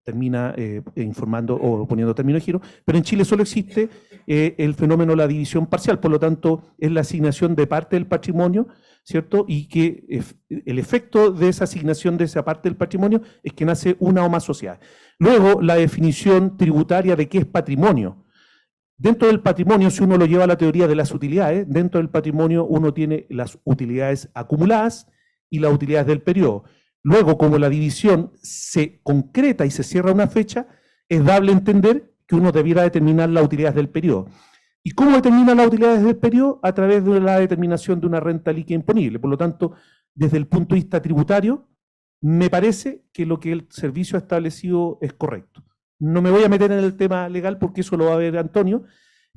termina informando o poniendo término de giro, pero en Chile solo existe el fenómeno de la división parcial, por lo tanto es la asignación de parte del patrimonio, ¿cierto? Y que el efecto de esa asignación de esa parte del patrimonio es que nace una o más sociedades. Luego, la definición tributaria de qué es patrimonio. Dentro del patrimonio, si uno lo lleva a la teoría de las utilidades, dentro del patrimonio uno tiene las utilidades acumuladas y las utilidades del periodo. Luego, como la división se concreta y se cierra una fecha, es dable entender que uno debiera determinar las utilidades del periodo. ¿Y cómo determina las utilidades del periodo? A través de la determinación de una renta líquida imponible. Por lo tanto, desde el punto de vista tributario, me parece que lo que el servicio ha establecido es correcto. No me voy a meter en el tema legal porque eso lo va a ver Antonio,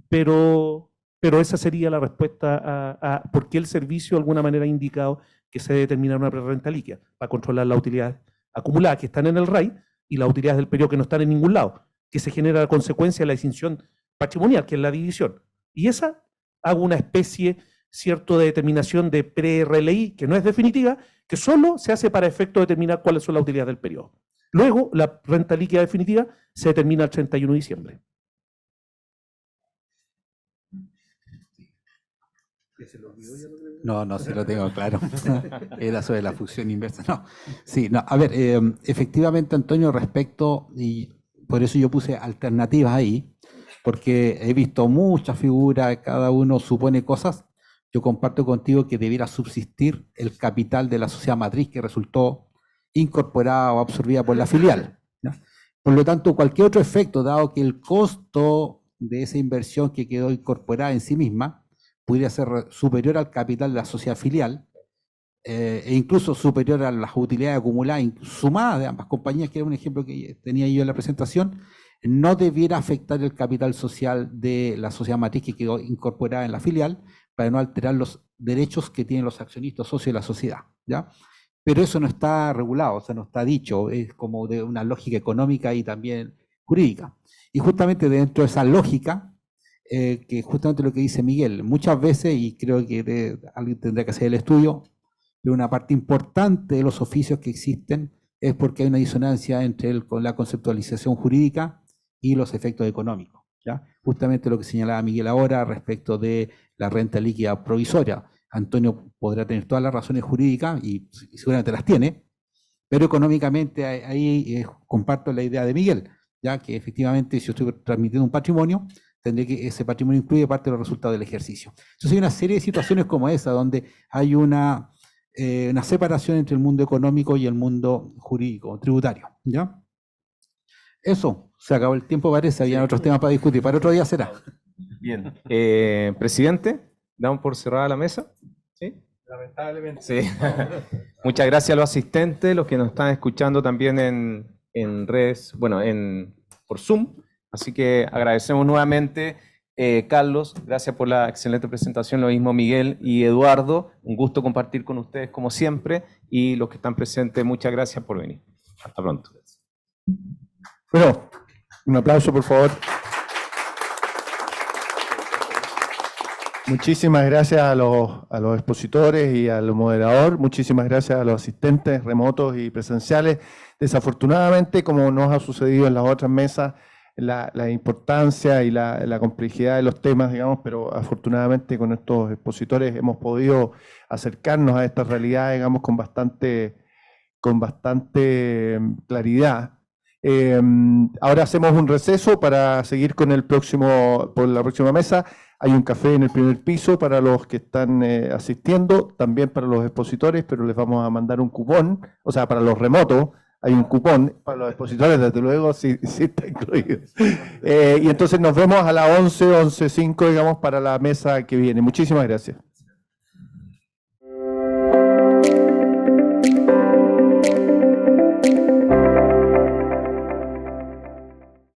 pero esa sería la respuesta a por qué el servicio de alguna manera ha indicado que se debe determinar una prerrenta líquida para controlar las utilidades acumuladas que están en el RAI y las utilidades del periodo que no están en ningún lado, que se genera a consecuencia de la extinción patrimonial, que es la división. Y esa hago una especie, cierto, de determinación de pre-RLI, que no es definitiva, que solo se hace para efecto de determinar cuáles son las utilidades del periodo. Luego, la renta líquida definitiva se determina el 31 de diciembre. No, sí lo tengo claro. Era sobre la fusión inversa. No, sí, no. A ver, efectivamente, Antonio, respecto, y por eso yo puse alternativas ahí, porque he visto muchas figuras, cada uno supone cosas. Yo comparto contigo que debiera subsistir el capital de la sociedad matriz que resultó incorporada o absorbida por la filial, ¿no? Por lo tanto, cualquier otro efecto, dado que el costo de esa inversión que quedó incorporada en sí misma pudiera ser superior al capital de la sociedad filial, e incluso superior a las utilidades acumuladas sumadas de ambas compañías, que era un ejemplo que tenía yo en la presentación, no debiera afectar el capital social de la sociedad matriz que quedó incorporada en la filial, para no alterar los derechos que tienen los accionistas socios de la sociedad, ¿ya? Pero eso no está regulado, o sea, no está dicho, es como de una lógica económica y también jurídica. Y justamente dentro de esa lógica, que justamente lo que dice Miguel, muchas veces, y creo que alguien tendrá que hacer el estudio, pero una parte importante de los oficios que existen es porque hay una disonancia entre la conceptualización jurídica y los efectos económicos, ¿ya? Justamente lo que señalaba Miguel ahora respecto de la renta líquida provisoria. Antonio podrá tener todas las razones jurídicas y seguramente las tiene, pero económicamente ahí comparto la idea de Miguel, ya que efectivamente si yo estoy transmitiendo un patrimonio, tendré que ese patrimonio incluye parte de los resultados del ejercicio. Entonces hay una serie de situaciones como esa, donde hay una una separación entre el mundo económico y el mundo jurídico, tributario, ¿ya? Eso, se acabó el tiempo, parece, había otros temas para discutir, para otro día será. Bien. Presidente, ¿damos por cerrada la mesa? ¿Sí? Lamentablemente. Sí. Muchas gracias a los asistentes, los que nos están escuchando también en redes, bueno, por Zoom. Así que agradecemos nuevamente, Carlos, gracias por la excelente presentación, lo mismo Miguel y Eduardo, un gusto compartir con ustedes como siempre, y los que están presentes, muchas gracias por venir. Hasta pronto. Bueno, un aplauso, por favor. Muchísimas gracias a los expositores y al moderador. Muchísimas gracias a los asistentes remotos y presenciales. Desafortunadamente, como nos ha sucedido en las otras mesas, la importancia y la complejidad de los temas, digamos, pero afortunadamente con estos expositores hemos podido acercarnos a esta realidad, digamos, con bastante claridad. Ahora hacemos un receso para seguir con por la próxima mesa. Hay un café en el primer piso para los que están asistiendo, también para los expositores, pero les vamos a mandar un cupón, o sea, para los remotos hay un cupón, para los expositores desde luego sí está incluido. Y entonces nos vemos a las 11:05, digamos, para la mesa que viene. Muchísimas gracias.